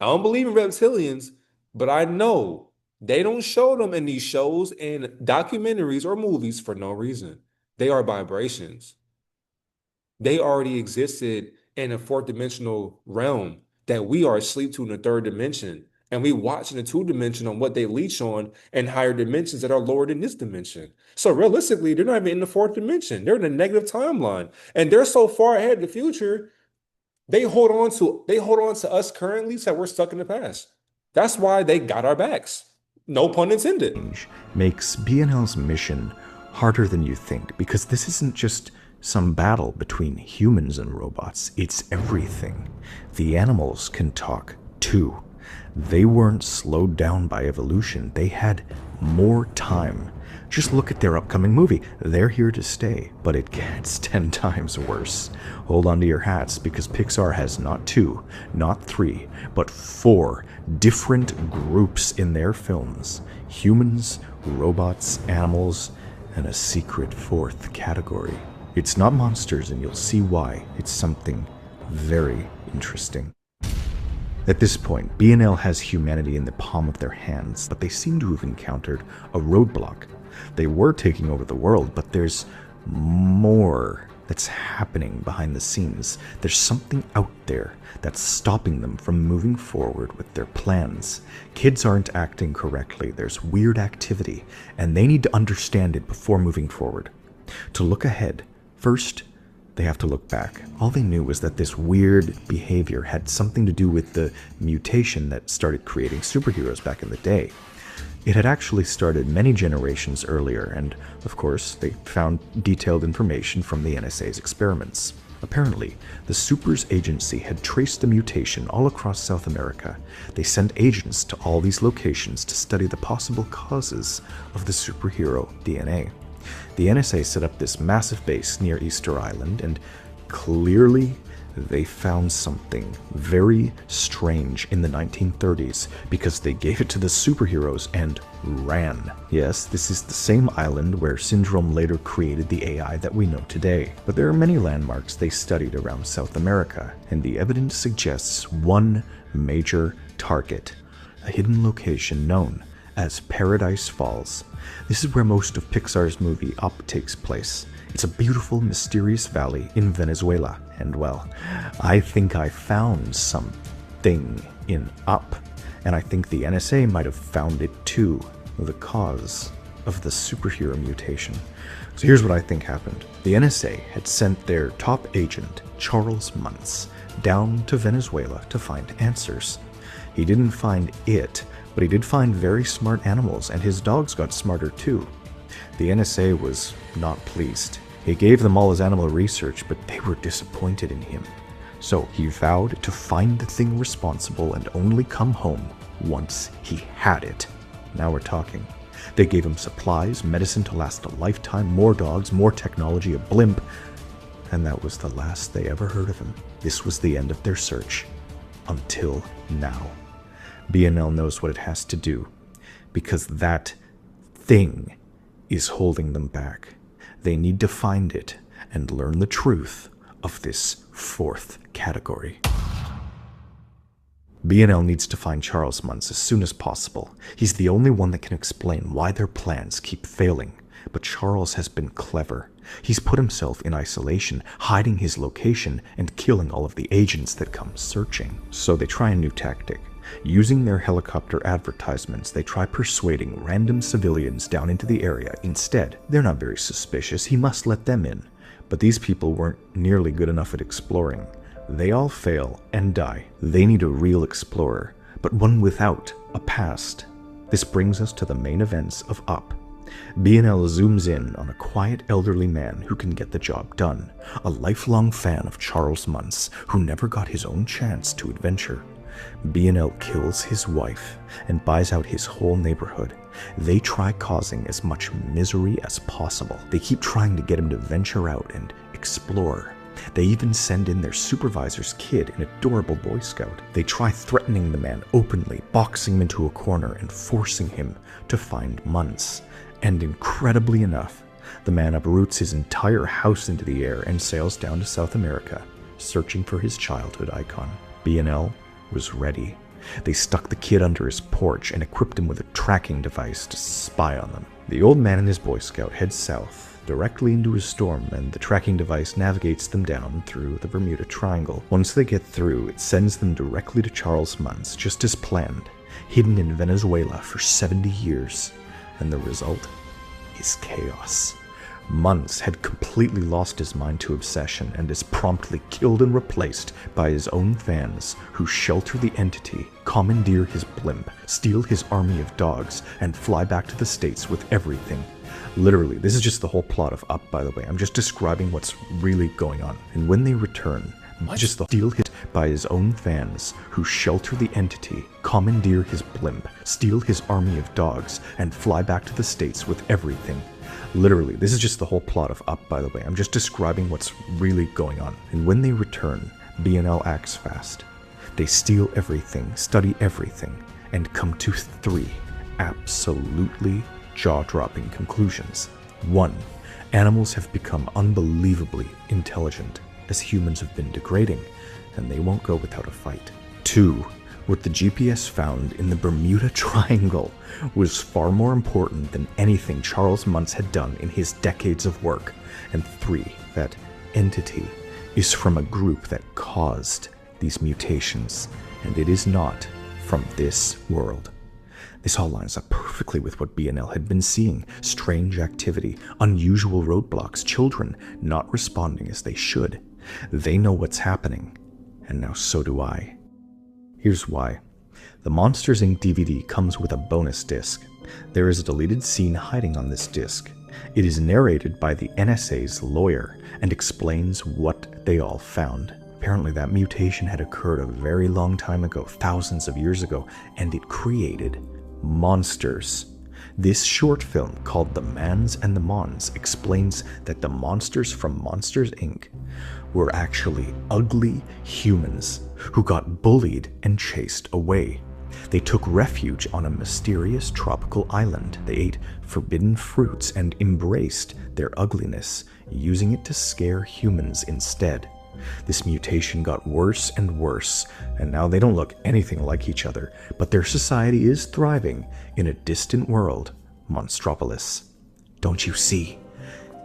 I don't believe in reptilians, but I know they don't show them in these shows and documentaries or movies for no reason. They are vibrations. They already existed in a fourth dimensional realm that we are asleep to in the third dimension. And we watch in the two dimension on what they leech on in higher dimensions that are lower than this dimension. So realistically, they're not even in the fourth dimension. They're in a negative timeline. And they're so far ahead of the future, they hold on to us currently so we're stuck in the past. That's why they got our backs. No pun intended. Makes BNL's mission harder than you think, because this isn't just some battle between humans and robots. It's everything. The animals can talk too. They weren't slowed down by evolution. They had more time. Just look at their upcoming movie. They're here to stay, but it gets 10 times worse. Hold on to your hats, because Pixar has not 2, not 3, but 4 different groups in their films. Humans, robots, animals, and a secret 4th category. It's not monsters, and you'll see why. It's something very interesting. At this point, B&L has humanity in the palm of their hands, but they seem to have encountered a roadblock. They were taking over the world, but there's more that's happening behind the scenes. There's something out there that's stopping them from moving forward with their plans. Kids aren't acting correctly, there's weird activity, and they need to understand it before moving forward. To look ahead, first, they have to look back. All they knew was that this weird behavior had something to do with the mutation that started creating superheroes back in the day. It had actually started many generations earlier, and of course, they found detailed information from the NSA's experiments. Apparently, the Supers Agency had traced the mutation all across South America. They sent agents to all these locations to study the possible causes of the superhero DNA. The NSA set up this massive base near Easter Island, and clearly they found something very strange in the 1930s because they gave it to the superheroes and ran. Yes, this is the same island where Syndrome later created the AI that we know today. But there are many landmarks they studied around South America, and the evidence suggests one major target, a hidden location known as Paradise Falls. This is where most of Pixar's movie Up takes place. It's a beautiful, mysterious valley in Venezuela, and well, I think I found something in Up, and I think the NSA might have found it too, the cause of the superhero mutation. So here's what I think happened. The NSA had sent their top agent, Charles Muntz, down to Venezuela to find answers. He didn't find it, but he did find very smart animals, and his dogs got smarter too. The NSA was not pleased. He gave them all his animal research, but they were disappointed in him. So he vowed to find the thing responsible and only come home once he had it. Now we're talking. They gave him supplies, medicine to last a lifetime, more dogs, more technology, a blimp, and that was the last they ever heard of him. This was the end of their search. Until now. B&L knows what it has to do, because that thing is holding them back. They need to find it and learn the truth of this 4th category. B&L needs to find Charles Muntz as soon as possible. He's the only one that can explain why their plans keep failing. But Charles has been clever. He's put himself in isolation, hiding his location and killing all of the agents that come searching. So they try a new tactic. Using their helicopter advertisements, they try persuading random civilians down into the area instead. They're not very suspicious, he must let them in. But these people weren't nearly good enough at exploring. They all fail and die. They need a real explorer, but one without a past. This brings us to the main events of Up. B&L zooms in on a quiet elderly man who can get the job done, a lifelong fan of Charles Muntz who never got his own chance to adventure. B&L kills his wife and buys out his whole neighborhood. They try causing as much misery as possible. They keep trying to get him to venture out and explore. They even send in their supervisor's kid, an adorable Boy Scout. They try threatening the man openly, boxing him into a corner and forcing him to find Muntz. And incredibly enough, the man uproots his entire house into the air and sails down to South America, searching for his childhood icon. B&L was ready. They stuck the kid under his porch and equipped him with a tracking device to spy on them. The old man and his Boy Scout head south, directly into a storm, and the tracking device navigates them down through the Bermuda Triangle. Once they get through, it sends them directly to Charles Muntz, just as planned, hidden in Venezuela for 70 years. And the result is chaos. Muntz had completely lost his mind to obsession and is promptly killed and replaced by his own fans who shelter the entity, commandeer his blimp, steal his army of dogs, and fly back to the States with everything. Literally, this is just the whole plot of Up, by the way. I'm just describing what's really going on. And when they return, just steal his by his own fans who shelter the entity, commandeer his blimp, steal his army of dogs, and fly back to the States with everything. Literally, this is just the whole plot of Up, by the way. I'm just describing what's really going on. And when they return, BNL acts fast. They steal everything, study everything, and come to three absolutely jaw-dropping conclusions. 1. Animals have become unbelievably intelligent, as humans have been degrading, and they won't go without a fight. 2. What the GPS found in the Bermuda Triangle was far more important than anything Charles Muntz had done in his decades of work. And 3. That entity is from a group that caused these mutations, and it is not from this world. This all lines up perfectly with what BNL had been seeing. Strange activity, unusual roadblocks, children not responding as they should. They know what's happening, and now so do I. Here's why. The Monsters Inc. DVD comes with a bonus disc. There is a deleted scene hiding on this disc. It is narrated by the NSA's lawyer and explains what they all found. Apparently that mutation had occurred a very long time ago, thousands of years ago, and it created monsters. This short film, called The Mans and the Mons, explains that the monsters from Monsters Inc. were actually ugly humans who got bullied and chased away. They took refuge on a mysterious tropical island. They ate forbidden fruits and embraced their ugliness, using it to scare humans instead. This mutation got worse and worse, and now they don't look anything like each other, but their society is thriving in a distant world, Monstropolis. Don't you see?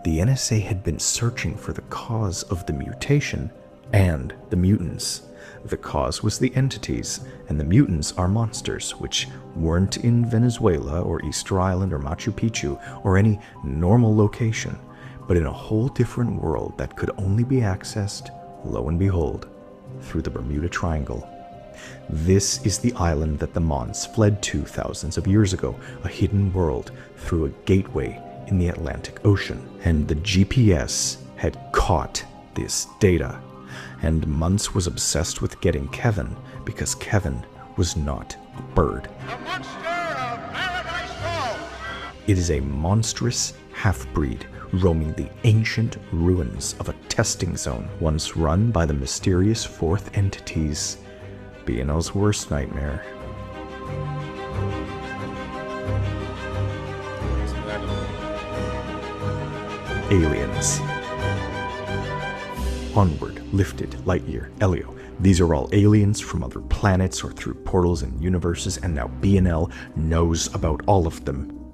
The NSA had been searching for the cause of the mutation and the mutants. The cause was the entities, and the mutants are monsters, which weren't in Venezuela or Easter Island or Machu Picchu or any normal location, but in a whole different world that could only be accessed, lo and behold, through the Bermuda Triangle. This is the island that the Mons fled to thousands of years ago, a hidden world through a gateway in the Atlantic Ocean. And the GPS had caught this data. And Muntz was obsessed with getting Kevin because Kevin was not a bird. The monster of Paradise Falls! It is a monstrous half-breed roaming the ancient ruins of a testing zone once run by the mysterious fourth entities, BNL's worst nightmare. Aliens. Onward, Lifted, Lightyear, Elio. These are all aliens from other planets or through portals and universes, and now BNL knows about all of them.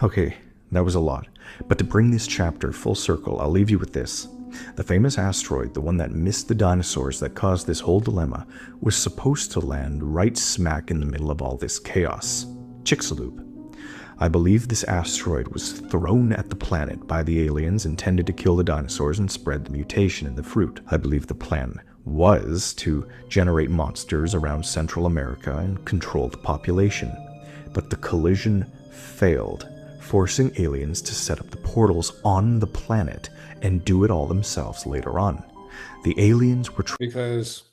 Okay, that was a lot. But to bring this chapter full circle, I'll leave you with this. The famous asteroid, the one that missed the dinosaurs that caused this whole dilemma, was supposed to land right smack in the middle of all this chaos. Chicxulub. I believe this asteroid was thrown at the planet by the aliens intended to kill the dinosaurs and spread the mutation in the fruit. I believe the plan was to generate monsters around Central America and control the population. But the collision failed, forcing aliens to set up the portals on the planet and do it all themselves later on. The aliens were Because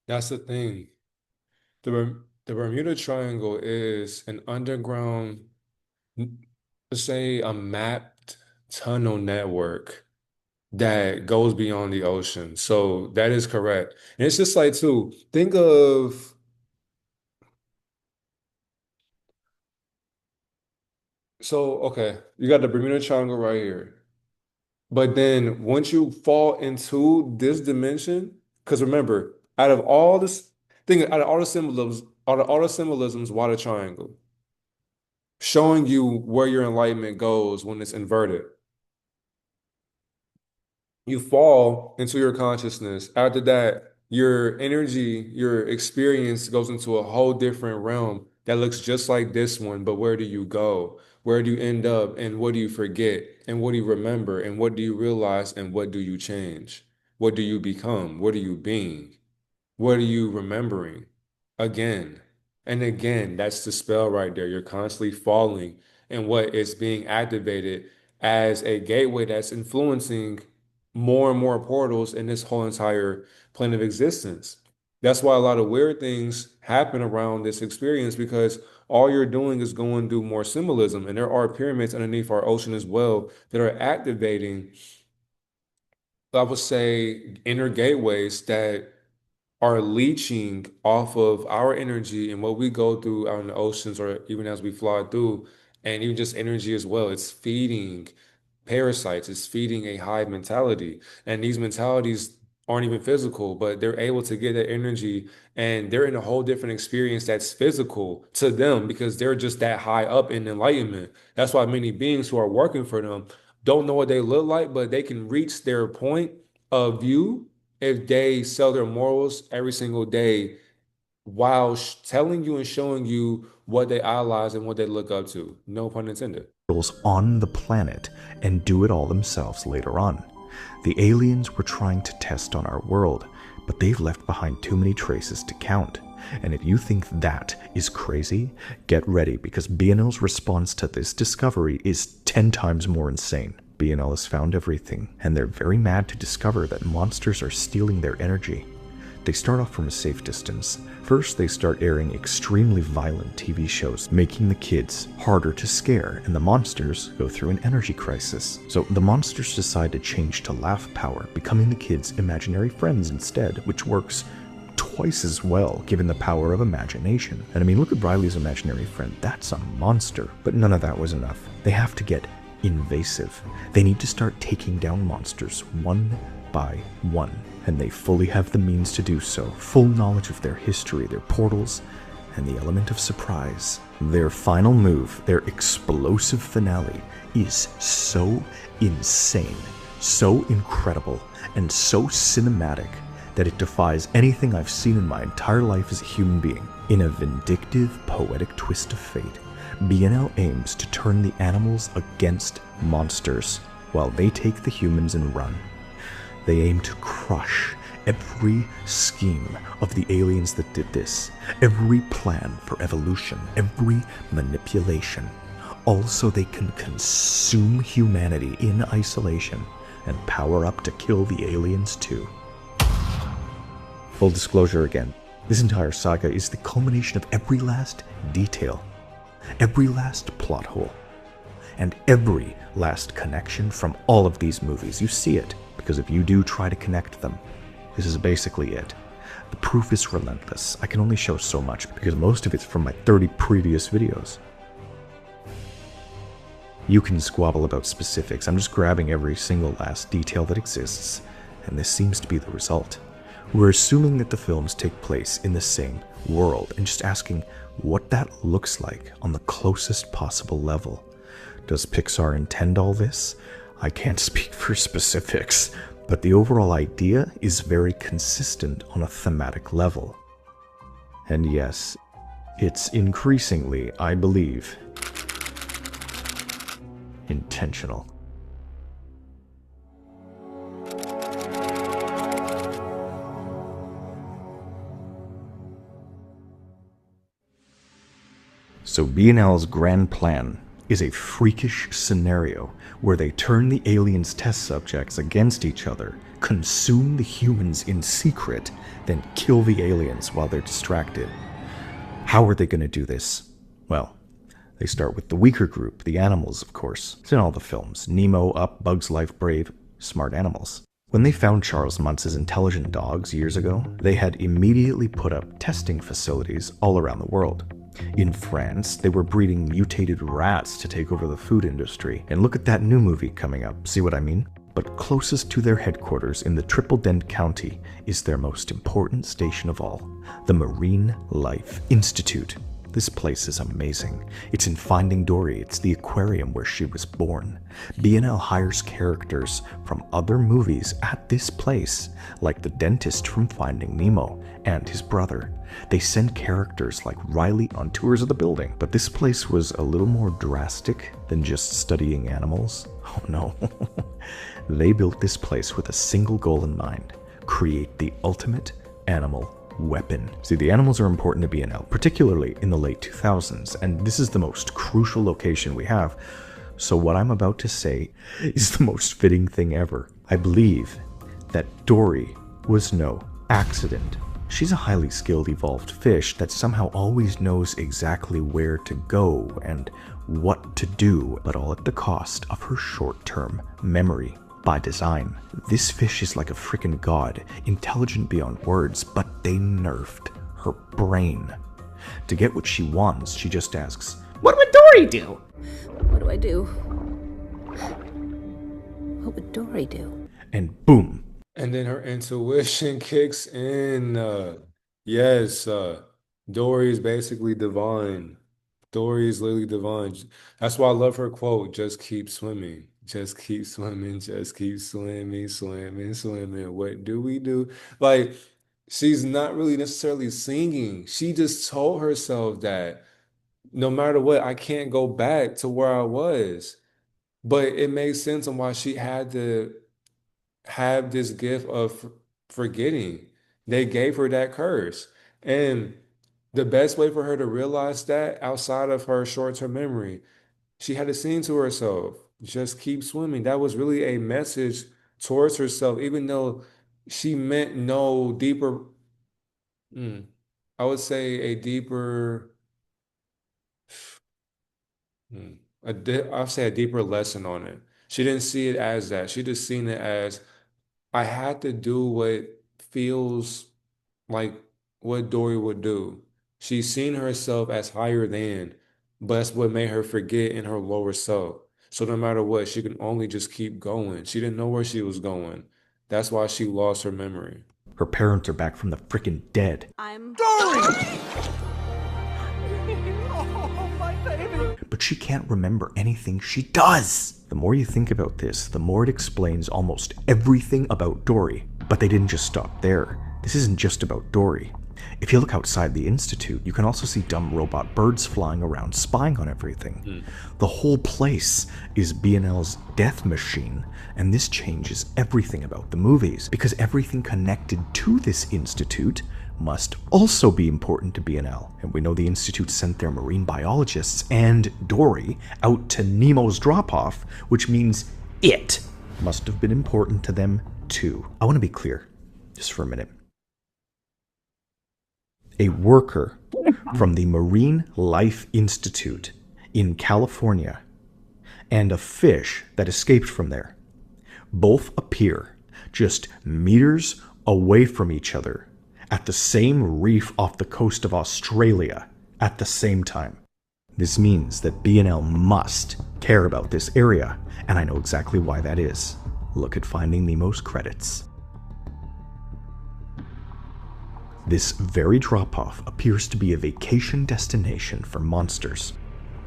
that's the thing. The Bermuda Triangle is an underground, let's say a mapped tunnel network that goes beyond the ocean. So that is correct. And it's just like too, think of okay, you got the Bermuda Triangle right here. But then once you fall into this dimension, because remember, out of all the symbolisms, why the triangle? Showing you where your enlightenment goes when it's inverted. You fall into your consciousness. After that, your energy, your experience goes into a whole different realm that looks just like this one, but where do you go? Where do you end up? And what do you forget? And what do you remember? And what do you realize? And what do you change? What do you become? What are you being? What are you remembering? Again and again, that's the spell right there. You're constantly falling, and what is being activated as a gateway that's influencing more and more portals in this whole entire plane of existence. That's why a lot of weird things happen around this experience because all you're doing is going through more symbolism. And there are pyramids underneath our ocean as well that are activating, I would say, inner gateways that are leeching off of our energy and what we go through out in the oceans or even as we fly through, and even just energy as well. It's feeding parasites, it's feeding a hive mentality. And these mentalities aren't even physical, but they're able to get that energy and they're in a whole different experience that's physical to them because they're just that high up in enlightenment. That's why many beings who are working for them don't know what they look like, but they can reach their point of view if they sell their morals every single day while telling you and showing you what they idolize and what they look up to. No pun intended. On the planet and do it all themselves later on. The aliens were trying to test on our world, but they've left behind too many traces to count. And if you think that is crazy, get ready because BNL's response to this discovery is 10 times more insane. BNL has found everything, and they're very mad to discover that monsters are stealing their energy. They start off from a safe distance. First, they start airing extremely violent TV shows, making the kids harder to scare, and the monsters go through an energy crisis. So the monsters decide to change to laugh power, becoming the kids' imaginary friends instead, which works twice as well given the power of imagination. And I mean, look at Riley's imaginary friend. That's a monster. But none of that was enough. They have to get invasive. They need to start taking down monsters one by one, and they fully have the means to do so. Full knowledge of their history, their portals, and the element of surprise. Their final move, their explosive finale, is so insane, so incredible, and so cinematic that it defies anything I've seen in my entire life as a human being. In a vindictive, poetic twist of fate, BNL aims to turn the animals against monsters, while they take the humans and run. They aim to crush every scheme of the aliens that did this, every plan for evolution, every manipulation, all so they can consume humanity in isolation and power up to kill the aliens too. Full disclosure again, this entire saga is the culmination of every last detail, every last plot hole, and every last connection from all of these movies. You see it, because if you do try to connect them, this is basically it. The proof is relentless. I can only show so much because most of it's from my 30 previous videos. You can squabble about specifics. I'm just grabbing every single last detail that exists, and this seems to be the result. We're assuming that the films take place in the same world and just asking what that looks like on the closest possible level. Does Pixar intend all this? I can't speak for specifics, but the overall idea is very consistent on a thematic level. And yes, it's increasingly, I believe, intentional. So BNL's grand plan is a freakish scenario where they turn the aliens' test subjects against each other, consume the humans in secret, then kill the aliens while they're distracted. How are they going to do this? Well, they start with the weaker group, the animals, of course. It's in all the films. Nemo, Up, Bug's Life, Brave, smart animals. When they found Charles Muntz's intelligent dogs years ago, they had immediately put up testing facilities all around the world. In France, they were breeding mutated rats to take over the food industry. And look at that new movie coming up, see what I mean? But closest to their headquarters in the Triple Dent County is their most important station of all, the Marine Life Institute. This place is amazing. It's in Finding Dory. It's the aquarium where she was born. BNL hires characters from other movies at this place, like the dentist from Finding Nemo and his brother. They send characters like Riley on tours of the building, but this place was a little more drastic than just studying animals. Oh no. They built this place with a single goal in mind: create the ultimate animal weapon. See, the animals are important to BNL, particularly in the late 2000s, and this is the most crucial location we have. So what I'm about to say is the most fitting thing ever. I believe that Dory was no accident. She's a highly skilled evolved fish that somehow always knows exactly where to go and what to do, but all at the cost of her short-term memory. By design, this fish is like a freaking god, intelligent beyond words, but they nerfed her brain. To get what she wants, she just asks, "What would Dory do?" What do I do? What would Dory do? And boom. And then her intuition kicks in. Yes, Dory is basically divine. Dory is literally divine. That's why I love her quote, just keep swimming. Just keep swimming. Just keep swimming, swimming, swimming. What do we do? Like, she's not really necessarily singing. She just told herself that no matter what, I can't go back to where I was. But it makes sense on why she had to have this gift of forgetting. They gave her that curse. And the best way for her to realize that outside of her short-term memory, she had to sing to herself, just keep swimming. That was really a message towards herself, even though she meant no deeper, I would say a deeper, I'll say a deeper lesson on it. She didn't see it as that. She just seen it as I had to do what feels like what Dory would do. She's seen herself as higher than, but that's what made her forget in her lower self. So no matter what, she can only just keep going. She didn't know where she was going. That's why she lost her memory. Her parents are back from the freaking dead. I'm But she can't remember anything she does. The more you think about this, the more it explains almost everything about Dory. But they didn't just stop there. This isn't just about Dory. If you look outside the Institute, you can also see dumb robot birds flying around spying on everything. The whole place is B&L's death machine, and this changes everything about the movies, because everything connected to this Institute must also be important to B&L. And we know the Institute sent their marine biologists and Dory out to Nemo's drop-off, which means it must have been important to them too. I want to be clear, just for a minute. A worker from the Marine Life Institute in California and a fish that escaped from there both appear just meters away from each other at the same reef off the coast of Australia at the same time. This means that B&L must care about this area, and I know exactly why that is. Look at Finding Nemo's credits. This very drop-off appears to be a vacation destination for monsters.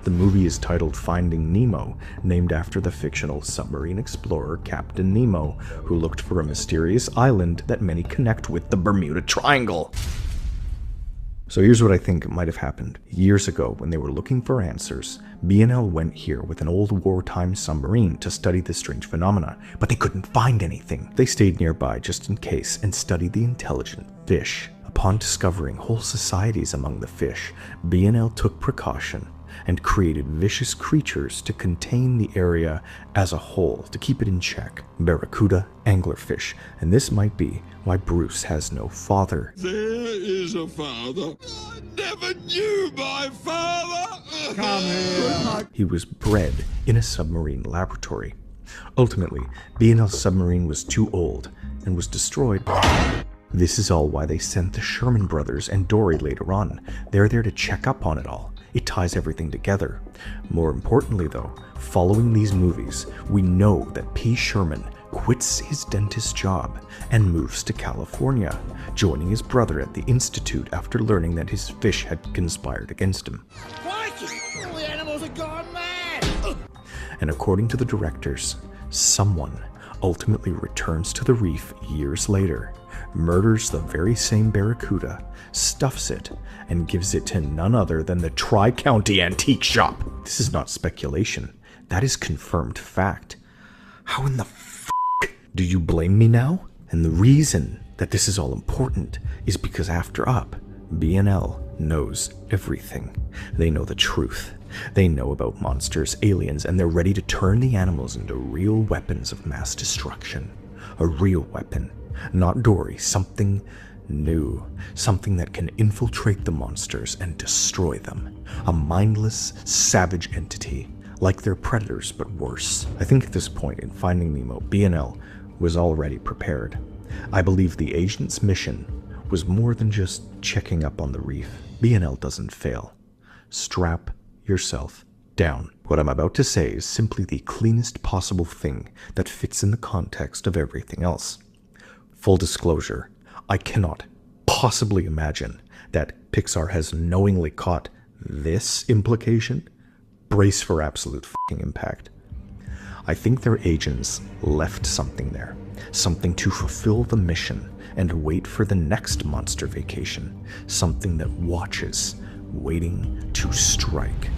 The movie is titled Finding Nemo, named after the fictional submarine explorer Captain Nemo, who looked for a mysterious island that many connect with the Bermuda Triangle. So here's what I think might have happened. Years ago, when they were looking for answers, B&L went here with an old wartime submarine to study the strange phenomena, but they couldn't find anything. They stayed nearby just in case and studied the intelligent fish. Upon discovering whole societies among the fish, B&L took precaution and created vicious creatures to contain the area as a whole, to keep it in check. Barracuda, anglerfish, and this might be why Bruce has no father. There is a father. I never knew my father. Come here. He was bred in a submarine laboratory. Ultimately, B&L's submarine was too old and was destroyed. This is all why they sent the Sherman brothers and Dory later on. They're there to check up on it all. It ties everything together. More importantly though, following these movies, we know that P. Sherman quits his dentist job and moves to California, joining his brother at the Institute after learning that his fish had conspired against him. All the animals have gone mad! And according to the directors, someone ultimately returns to the reef years later, murders the very same barracuda, stuffs it, and gives it to none other than the Tri-County Antique Shop. This is not speculation. That is confirmed fact. How in the f*** do you blame me now? And the reason that this is all important is because after Up, B&L knows everything. They know the truth. They know about monsters, aliens, and they're ready to turn the animals into real weapons of mass destruction. A real weapon. Not Dory, something new. Something that can infiltrate the monsters and destroy them. A mindless, savage entity. Like their predators, but worse. I think at this point in Finding Nemo, BNL was already prepared. I believe the agent's mission was more than just checking up on the reef. BNL doesn't fail. Strap yourself down. What I'm about to say is simply the cleanest possible thing that fits in the context of everything else. Full disclosure, I cannot possibly imagine that Pixar has knowingly caught this implication. Brace for absolute fucking impact. I think their agents left something there. Something to fulfill the mission and wait for the next monster vacation. Something that watches, waiting to strike.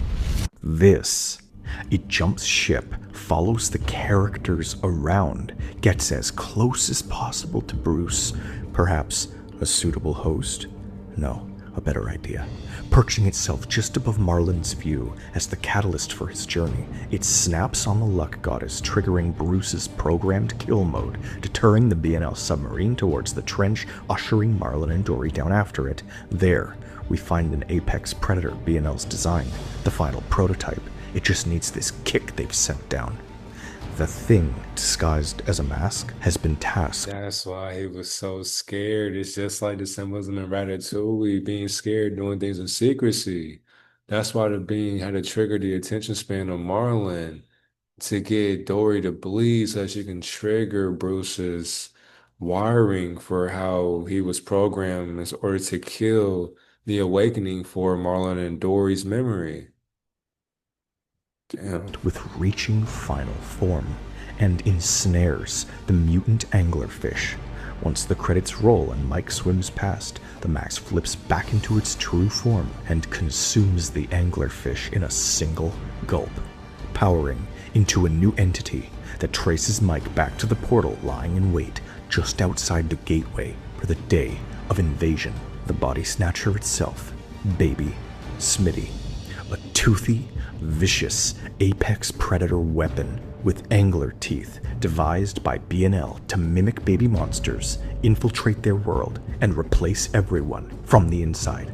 This, it jumps ship, follows the characters around, gets as close as possible to Bruce, perhaps a suitable host? No, a better idea. Perching itself just above Marlin's view as the catalyst for his journey, it snaps on the luck goddess, triggering Bruce's programmed kill mode, deterring the BNL submarine towards the trench, ushering Marlin and Dory down after it. There, we find an apex predator BNL's designed, the final prototype. It just needs this kick they've sent down. The thing, disguised as a mask, has been tasked. That's why he was so scared. It's just like the symbolism in Ratatouille, being scared, doing things in secrecy. That's why the being had to trigger the attention span of Marlin to get Dory to bleed so that she can trigger Bruce's wiring for how he was programmed in order to kill the awakening for Marlon and Dory's memory. Damn. With reaching final form, and ensnares the mutant anglerfish. Once the credits roll and Mike swims past, the mask flips back into its true form and consumes the anglerfish in a single gulp, powering into a new entity that traces Mike back to the portal lying in wait just outside the gateway for the day of invasion. The body snatcher itself, Baby Smitty, a toothy, vicious apex predator weapon with angler teeth devised by BNL to mimic baby monsters, infiltrate their world, and replace everyone from the inside.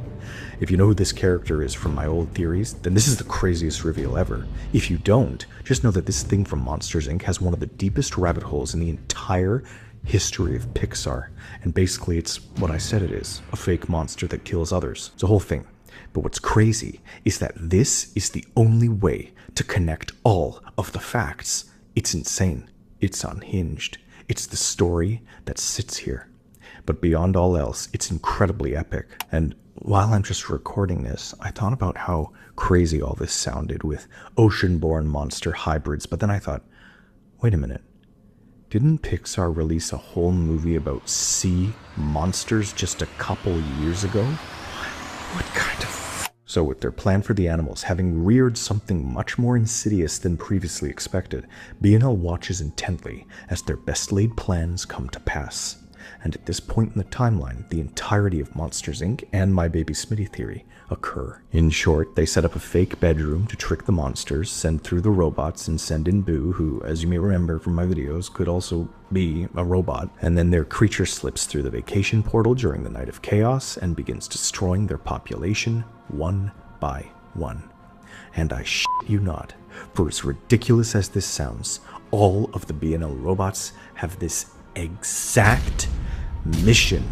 If you know who this character is from my old theories, then this is the craziest reveal ever. If you don't, just know that this thing from Monsters, Inc. has one of the deepest rabbit holes in the entire history of Pixar. And basically it's what I said it is, a fake monster that kills others. It's a whole thing. But what's crazy is that this is the only way to connect all of the facts. It's insane. It's unhinged. It's the story that sits here. But beyond all else, it's incredibly epic. And while I'm just recording this, I thought about how crazy all this sounded with ocean-born monster hybrids. But then I thought, wait a minute. Didn't Pixar release a whole movie about sea monsters just a couple years ago? What kind of... So with their plan for the animals having reared something much more insidious than previously expected, BNL watches intently as their best laid plans come to pass. And at this point in the timeline, the entirety of Monsters, Inc. and My Baby Smitty theory occur. In short, they set up a fake bedroom to trick the monsters, send through the robots, and send in Boo, who, as you may remember from my videos, could also be a robot. And then their creature slips through the vacation portal during the night of chaos and begins destroying their population one by one. And I shit you not, for as ridiculous as this sounds, all of the BNL robots have this exact mission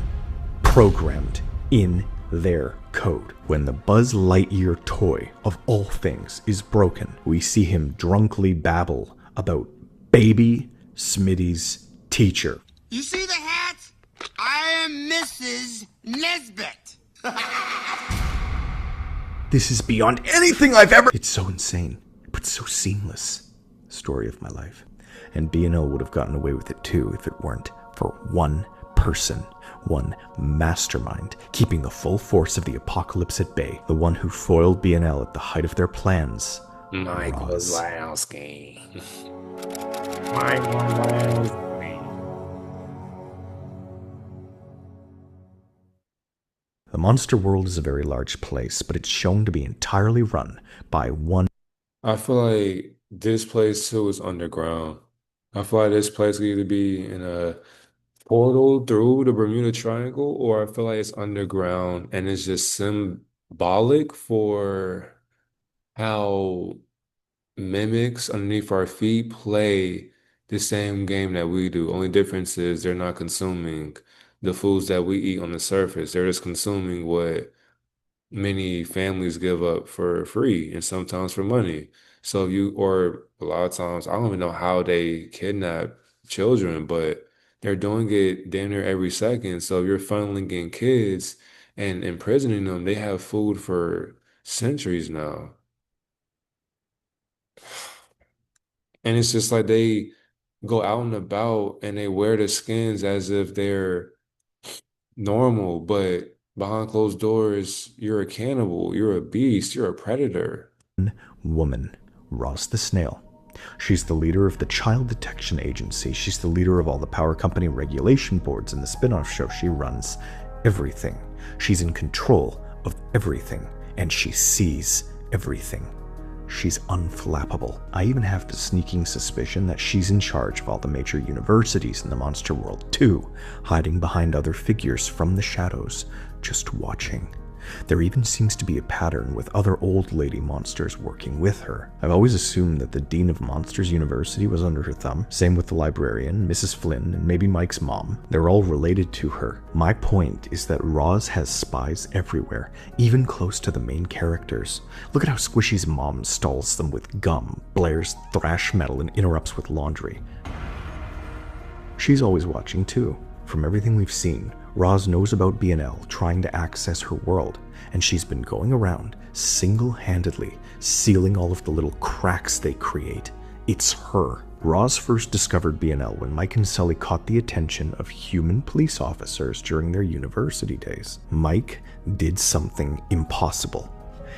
programmed in their code. When the Buzz Lightyear toy of all things is broken, we see him drunkenly babble about Baby Smitty's teacher. You see the hat? I am Mrs. Nesbit. This is beyond anything I've ever... It's so insane, but so seamless. Story of my life. And B&O would have gotten away with it too if it weren't for one person, one mastermind, keeping the full force of the apocalypse at bay, the one who foiled B&L at the height of their plans. Mike Wazowski. Mike Wazowski. The Monster World is a very large place, but it's shown to be entirely run by one I feel like this place too is underground. I feel like this place could either be in a portal through the Bermuda Triangle, or I feel like it's underground and it's just symbolic for how mimics underneath our feet play the same game that we do. Only difference is they're not consuming the foods that we eat on the surface. They're just consuming what many families give up for free and sometimes for money. So or a lot of times, I don't even know how they kidnap children, but they're doing it damn near every second. So if you're funneling in kids and imprisoning them, they have food for centuries now. And it's just like they go out and about and they wear the skins as if they're normal, but behind closed doors, you're a cannibal, you're a beast, you're a predator. woman, Roz the Snail. She's the leader of the Child Detection Agency. She's the leader of all the power company regulation boards in the spin-off show. She runs everything. She's in control of everything, and she sees everything. She's unflappable. I even have the sneaking suspicion that she's in charge of all the major universities in the monster world too, hiding behind other figures from the shadows, just watching. There even seems to be a pattern with other old lady monsters working with her. I've always assumed that the Dean of Monsters University was under her thumb. Same with the librarian, Mrs. Flynn, and maybe Mike's mom. They're all related to her. My point is that Roz has spies everywhere, even close to the main characters. Look at how Squishy's mom stalls them with gum, blares thrash metal, and interrupts with laundry. She's always watching too. From everything we've seen, Roz knows about BNL trying to access her world, and she's been going around single-handedly sealing all of the little cracks they create. It's her. Roz first discovered BNL when Mike and Sully caught the attention of human police officers during their university days. Mike did something impossible.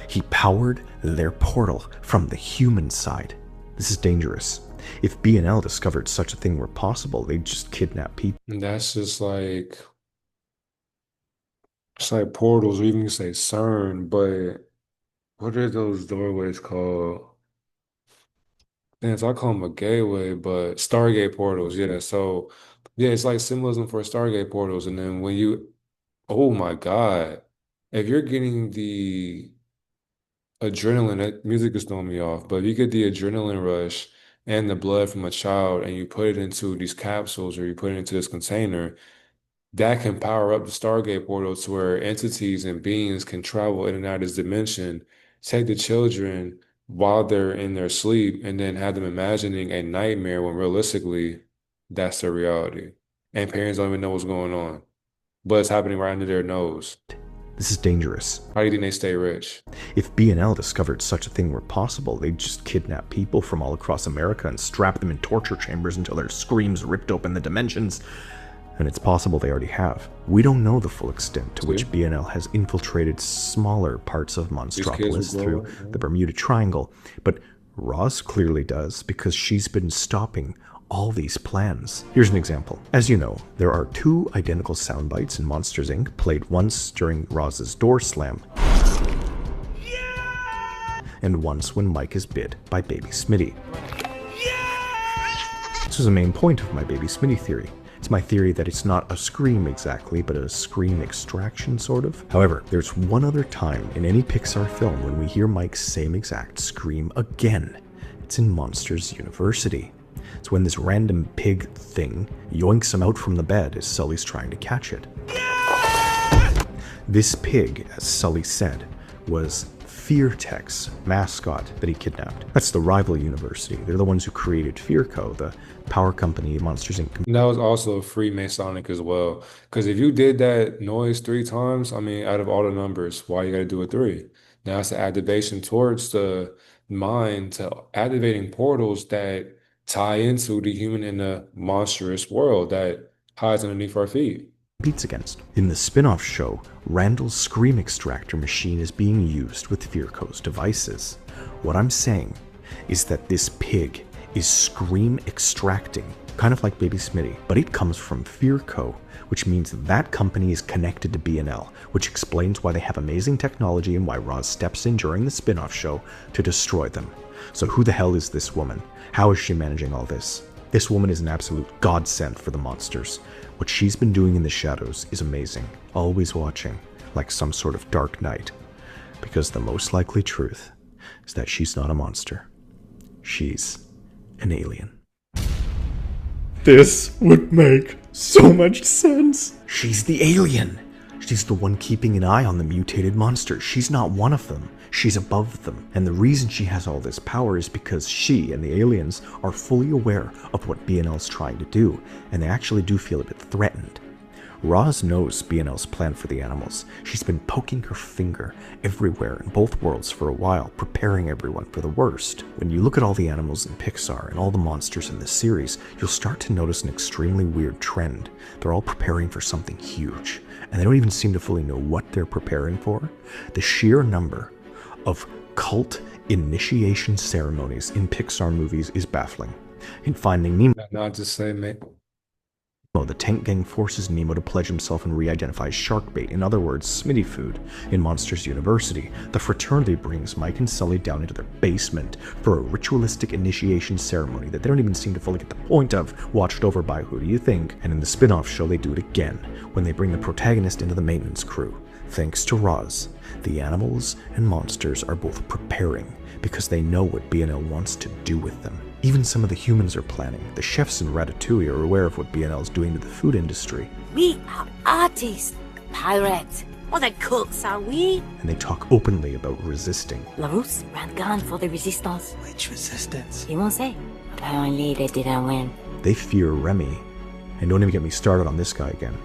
He powered their portal from the human side. This is dangerous. If BNL discovered such a thing were possible, they'd just kidnap people. And that's just like, it's like portals, or even you can say CERN, but what are those doorways called? Man, so I call them a gateway, but Stargate portals, yeah. So, yeah, it's like symbolism for Stargate portals. And then oh my God, if you're getting the adrenaline, that music is throwing me off, but if you get the adrenaline rush and the blood from a child and you put it into these capsules or you put it into this container, that can power up the Stargate portal to where entities and beings can travel in and out of this dimension, take the children while they're in their sleep, and then have them imagining a nightmare when realistically that's their reality. And parents don't even know what's going on, but it's happening right under their nose. This is dangerous. How do you think they stay rich? If BNL discovered such a thing were possible, they'd just kidnap people from all across America and strap them in torture chambers until their screams ripped open the dimensions. And it's possible they already have. We don't know the full extent to which BNL has infiltrated smaller parts of Monstropolis through the Bermuda Triangle, but Roz clearly does because she's been stopping all these plans. Here's an example. As you know, there are 2 identical sound bites in Monsters, Inc. played once during Roz's door slam, and once when Mike is bit by Baby Smitty. This was the main point of my Baby Smitty theory. It's my theory that it's not a scream exactly, but a scream extraction, sort of. However, there's one other time in any Pixar film when we hear Mike's same exact scream again. It's in Monsters University. It's when this random pig thing yoinks him out from the bed as Sully's trying to catch it. This pig, as Sully said, was FearTech's mascot that he kidnapped. That's the rival university. They're the ones who created FearCo, the power company Monsters Inc. And that was also Freemasonic as well. Because if you did that noise 3 times, I mean, out of all the numbers, why you got to do it 3? Now it's the activation towards the mind to activating portals that tie into the human and the monstrous world that hides underneath our feet. Competes against. In the spin-off show, Randall's scream extractor machine is being used with FearCo's devices. What I'm saying is that this pig is scream extracting kind of like Baby Smitty, but it comes from Fear Co., which means that company is connected to B&L, which explains why they have amazing technology and why Roz steps in during the spin-off show to destroy them. So who the hell is this woman? How is she managing all this? This woman is an absolute godsend for the monsters. What she's been doing in the shadows is amazing, always watching, like some sort of dark knight. Because the most likely truth is that she's not a monster. She's an alien. This would make so much sense. She's the alien. She's the one keeping an eye on the mutated monsters. She's not one of them. She's above them. And the reason she has all this power is because she and the aliens are fully aware of what B&L's trying to do, and they actually do feel a bit threatened. Roz knows B&L's plan for the animals. She's been poking her finger everywhere in both worlds for a while, preparing everyone for the worst. When you look at all the animals in Pixar and all the monsters in this series, you'll start to notice an extremely weird trend. They're all preparing for something huge, and they don't even seem to fully know what they're preparing for. The sheer number of cult initiation ceremonies in Pixar movies is baffling. In Finding Nemo, Not just say, mate. the tank gang forces Nemo to pledge himself and re-identify shark bait, in other words, Smitty food. In Monsters University, the fraternity brings Mike and Sully down into their basement for a ritualistic initiation ceremony that they don't even seem to fully get the point of, watched over by who do you think? And in the spin-off show, they do it again, when they bring the protagonist into the maintenance crew. Thanks to Roz, the animals and monsters are both preparing because they know what B&L wants to do with them. Even some of the humans are planning. The chefs in Ratatouille are aware of what B&L is doing to the food industry. We are artists, pirates. What the cooks are we? And they talk openly about resisting. Larousse ran gun for the resistance. Which resistance? He won't say. Apparently they didn't win. They fear Remy. And don't even get me started on this guy again.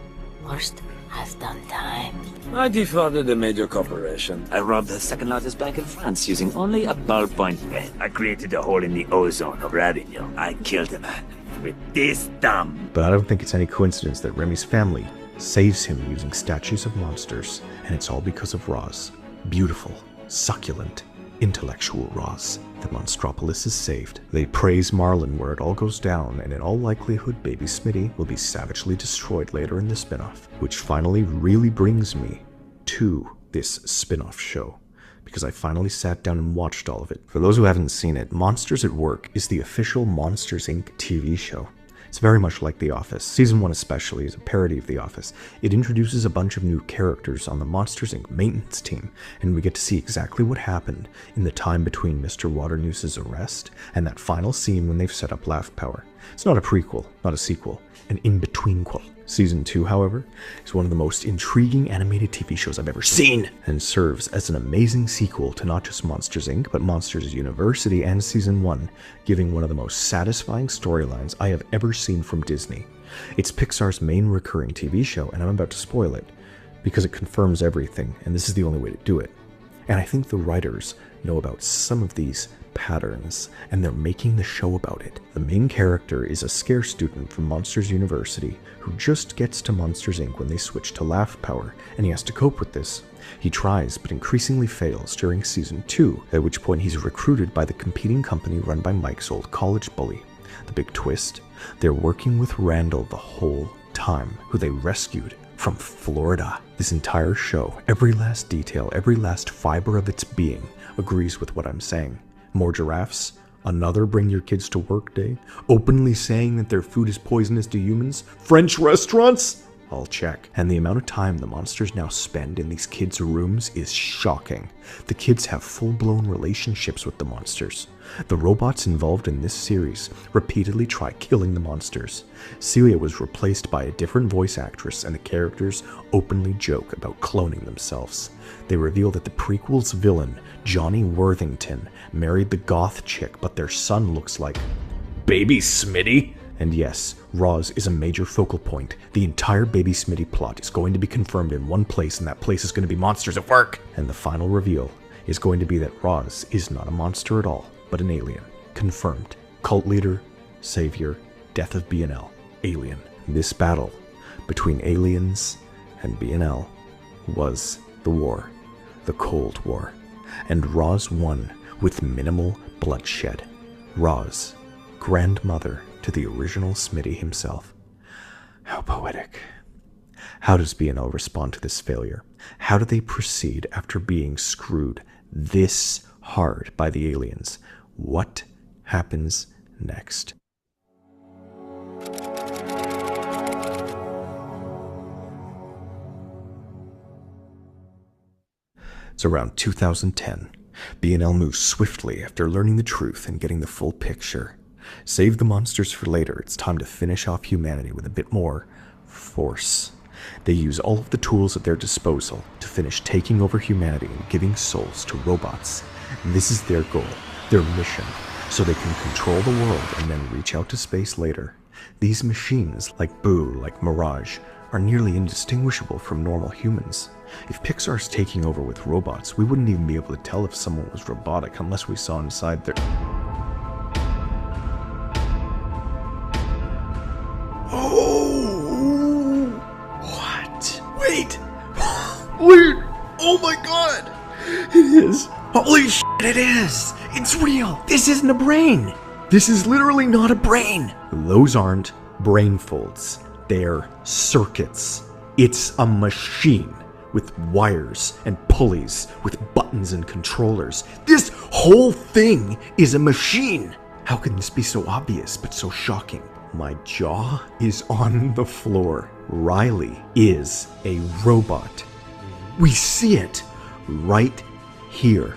Worst has done time. I defrauded a major corporation. I robbed the second largest bank in France using only a ballpoint pen. I created a hole in the ozone of Ravignon. I killed a man with this thumb. But I don't think it's any coincidence that Remy's family saves him using statues of monsters, and it's all because of Roz. Beautiful, succulent, intellectual Roz. The Monstropolis is saved. They praise Marlin where it all goes down, and in all likelihood Baby Smitty will be savagely destroyed later in the spin-off, which finally really brings me to this spin-off show, because I finally sat down and watched all of it. For those who haven't seen it, Monsters at Work is the official Monsters Inc. TV show. It's very much like The Office. Season 1 especially is a parody of The Office. It introduces a bunch of new characters on the Monsters Inc. maintenance team, and we get to see exactly what happened in the time between Mr. Waternoose's arrest and that final scene when they've set up Laugh Power. It's not a prequel, not a sequel, an in-between-quel. Season 2, however, is one of the most intriguing animated TV shows I've ever seen, and serves as an amazing sequel to not just Monsters Inc., but Monsters University and Season 1, giving one of the most satisfying storylines I have ever seen from Disney. It's Pixar's main recurring TV show, and I'm about to spoil it, because it confirms everything, and this is the only way to do it. And I think the writers know about some of these patterns, and they're making the show about it. The main character is a scare student from Monsters University who just gets to Monsters Inc. when they switch to Laugh Power, and he has to cope with this. He tries, but increasingly fails during Season 2, at which point he's recruited by the competing company run by Mike's old college bully. The big twist? They're working with Randall the whole time, who they rescued from Florida. This entire show, every last detail, every last fiber of its being, agrees with what I'm saying. More giraffes, another bring your kids to work day, openly saying that their food is poisonous to humans, French restaurants? I'll check. And the amount of time the monsters now spend in these kids' rooms is shocking. The kids have full-blown relationships with the monsters. The robots involved in this series repeatedly try killing the monsters. Celia was replaced by a different voice actress, and the characters openly joke about cloning themselves. They reveal that the prequel's villain, Johnny Worthington, married the goth chick, but their son looks like Baby Smitty. And yes, Roz is a major focal point. The entire Baby Smitty plot is going to be confirmed in one place, and that place is going to be Monsters at Work. And the final reveal is going to be that Roz is not a monster at all, but an alien. Confirmed. Cult leader, savior, death of B&L, alien. This battle between aliens and B&L was the war, the Cold War. And Roz won with minimal bloodshed. Roz, grandmother to the original Smitty himself. How poetic. How does BNL respond to this failure? How do they proceed after being screwed this hard by the aliens? What happens next? It's around 2010. BNL moves swiftly after learning the truth and getting the full picture. Save the monsters for later. It's time to finish off humanity with a bit more force. They use all of the tools at their disposal to finish taking over humanity and giving souls to robots. This is their goal, their mission, so they can control the world and then reach out to space later. These machines, like Boo, like Mirage, are nearly indistinguishable from normal humans. If Pixar's taking over with robots, we wouldn't even be able to tell if someone was robotic unless we saw inside their... Oh! What? Wait! Wait! Oh my god! It is! Holy shit, it is! It's real! This isn't a brain! This is literally not a brain! Those aren't brain folds. They're circuits. It's a machine with wires and pulleys, with buttons and controllers. This whole thing is a machine! How can this be so obvious but so shocking? My jaw is on the floor. Riley is a robot. We see it right here.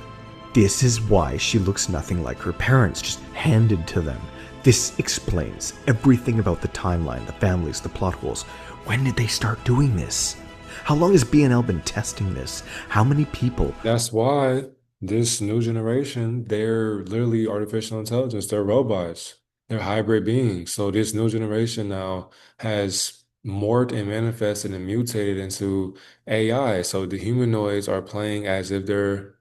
This is why she looks nothing like her parents, just handed to them. This explains everything about the timeline, the families, the plot holes. When did they start doing this? How long has BNL been testing this? How many people? That's why this new generation, they're literally artificial intelligence. They're robots. They're hybrid beings. So this new generation now has morphed and manifested and mutated into AI. So the humanoids are playing as if they're,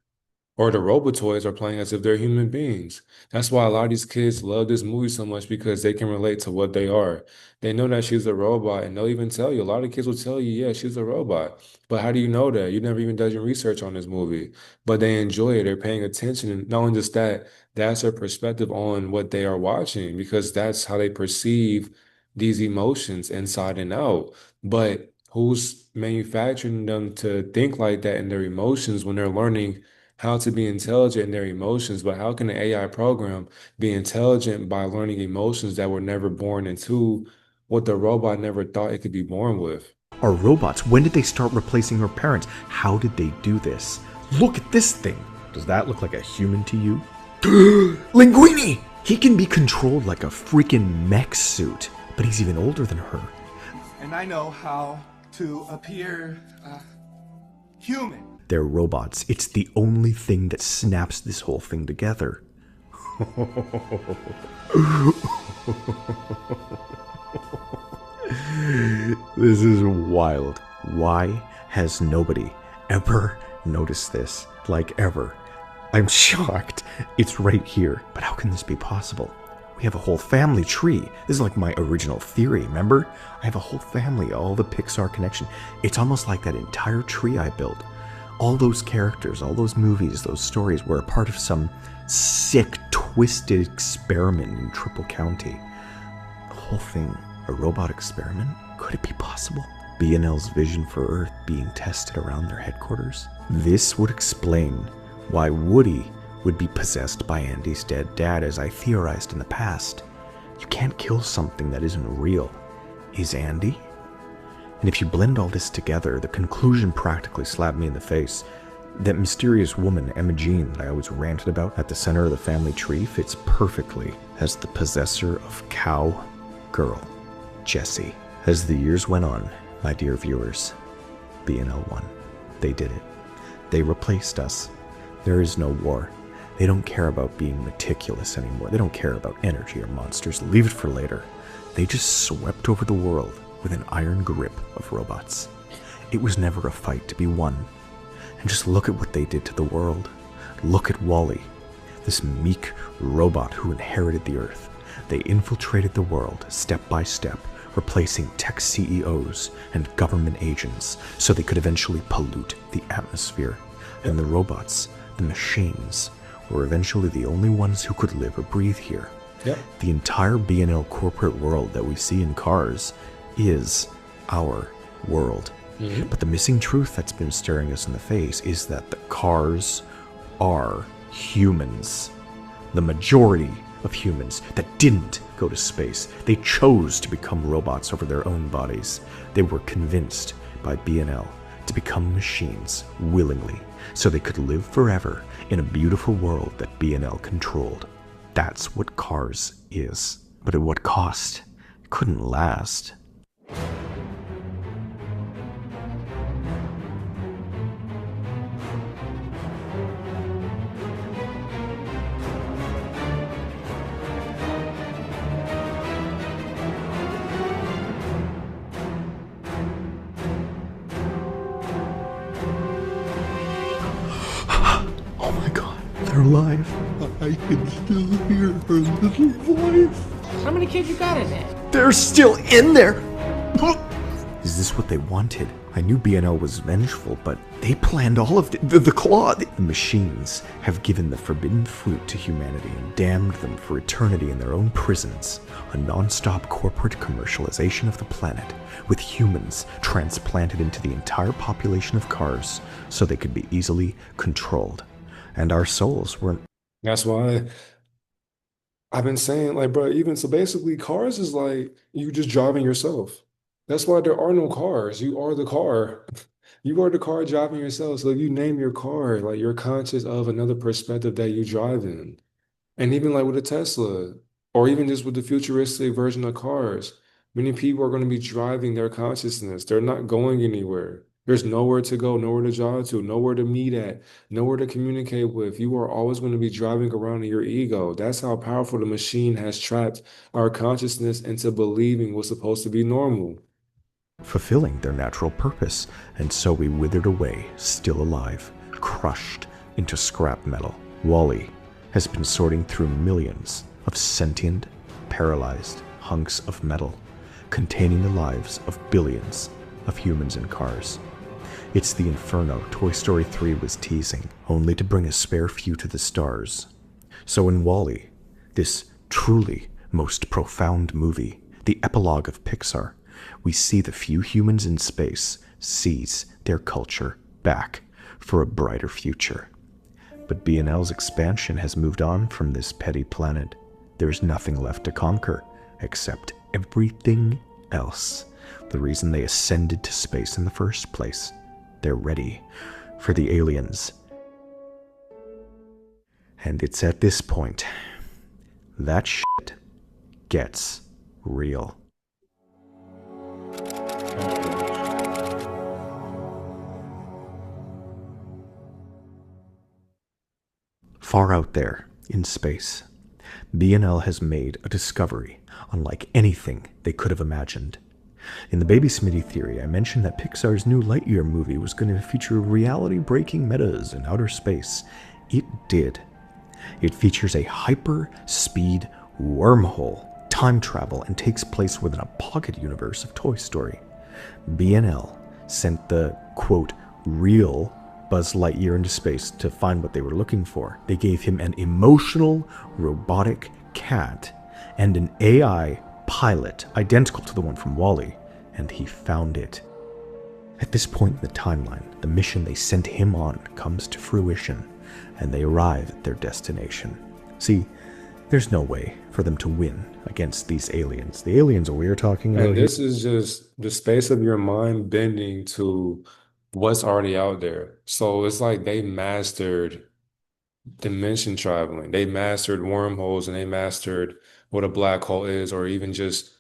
or the robotoids are playing as if they're human beings. That's why a lot of these kids love this movie so much, because they can relate to what they are. They know that she's a robot, and they'll even tell you. A lot of kids will tell you, yeah, she's a robot. But how do you know that? You never even done your research on this movie. But they enjoy it. They're paying attention. And not only just that, that's their perspective on what they are watching, because that's how they perceive these emotions inside and out. But who's manufacturing them to think like that in their emotions when they're learning how to be intelligent in their emotions? But how can an AI program be intelligent by learning emotions that were never born into what the robot never thought it could be born with? Are robots? When did they start replacing our parents? How did they do this? Look at this thing. Does that look like a human to you? Linguini! He can be controlled like a freaking mech suit, but he's even older than her. And I know how to appear human. They're robots. It's the only thing that snaps this whole thing together. This is wild. Why has nobody ever noticed this? Like, ever? I'm shocked. It's right here. But how can this be possible? We have a whole family tree. This is like my original theory, remember? I have a whole family, all the Pixar connection. It's almost like that entire tree I built. All those characters, all those movies, those stories were a part of some sick, twisted experiment in Triple County. The whole thing, a robot experiment? Could it be possible? BNL's vision for Earth being tested around their headquarters? This would explain why Woody would be possessed by Andy's dead dad, as I theorized in the past. You can't kill something that isn't real. Is Andy? And if you blend all this together, the conclusion practically slapped me in the face. That mysterious woman, Emma Jean, that I always ranted about at the center of the family tree, fits perfectly as the possessor of Cow Girl, Jessie. As the years went on, my dear viewers, BNL won. They did it. They replaced us. There is no war. They don't care about being meticulous anymore. They don't care about energy or monsters. Leave it for later. They just swept over the world with an iron grip of robots. It was never a fight to be won. And just look at what they did to the world. Look at Wall-E, this meek robot who inherited the Earth. They infiltrated the world step by step, replacing tech CEOs and government agents so they could eventually pollute the atmosphere. And the robots, the machines, were eventually the only ones who could live or breathe here. Yep. The entire B&L corporate world that we see in Cars is our world. But the missing truth that's been staring us in the face is that the cars are humans. The majority of humans that didn't go to space. They chose to become robots over their own bodies. They were convinced by B&L to become machines willingly so they could live forever in a beautiful world that B&L controlled. That's what Cars is. But at what cost? It couldn't last. Oh my god, they're alive. I can still hear her little voice. How many kids you got in there? They're still in there! Is this what they wanted? I knew B&L was vengeful, but they planned all of the claw. The machines have given the forbidden fruit to humanity and damned them for eternity in their own prisons. A non-stop corporate commercialization of the planet, with humans transplanted into the entire population of cars so they could be easily controlled. And our souls weren't. That's why I've been saying, like, bro, even so basically cars is like you just driving yourself. That's why there are no cars. You are the car. You are the car driving yourself. So if you name your car, like you're conscious of another perspective that you drive in. And even like with a Tesla, or even just with the futuristic version of cars, many people are going to be driving their consciousness. They're not going anywhere. There's nowhere to go, nowhere to drive to, nowhere to meet at, nowhere to communicate with. You are always going to be driving around in your ego. That's how powerful the machine has trapped our consciousness into believing what's supposed to be normal. Fulfilling their natural purpose, and so we withered away, still alive, crushed into scrap metal. Wally has been sorting through millions of sentient, paralyzed hunks of metal, containing the lives of billions of humans and cars. It's the inferno Toy Story 3 was teasing, only to bring a spare few to the stars. So in Wall-E, this truly most profound movie, the epilogue of Pixar, we see the few humans in space seize their culture back for a brighter future. But B&L's expansion has moved on from this petty planet. There's nothing left to conquer except everything else. The reason they ascended to space in the first place. They're ready for the aliens. And it's at this point that shit gets real. Far out there in space, B&L has made a discovery unlike anything they could have imagined. In the Baby Smitty theory, I mentioned that Pixar's new Lightyear movie was going to feature reality-breaking metas in outer space. It did. It features a hyper-speed wormhole, time travel, and takes place within a pocket universe of Toy Story. B&L sent the, quote, real Buzz Lightyear into space to find what they were looking for. They gave him an emotional, robotic cat and an AI pilot identical to the one from Wall-E, and he found it. At this point in the timeline, the mission they sent him on comes to fruition, and they arrive at their destination. See, there's no way for them to win against these aliens. The aliens that we are talking about. And this is just the space of your mind bending to what's already out there. So it's like they mastered dimension traveling. They mastered wormholes and they mastered what a black hole is, or even just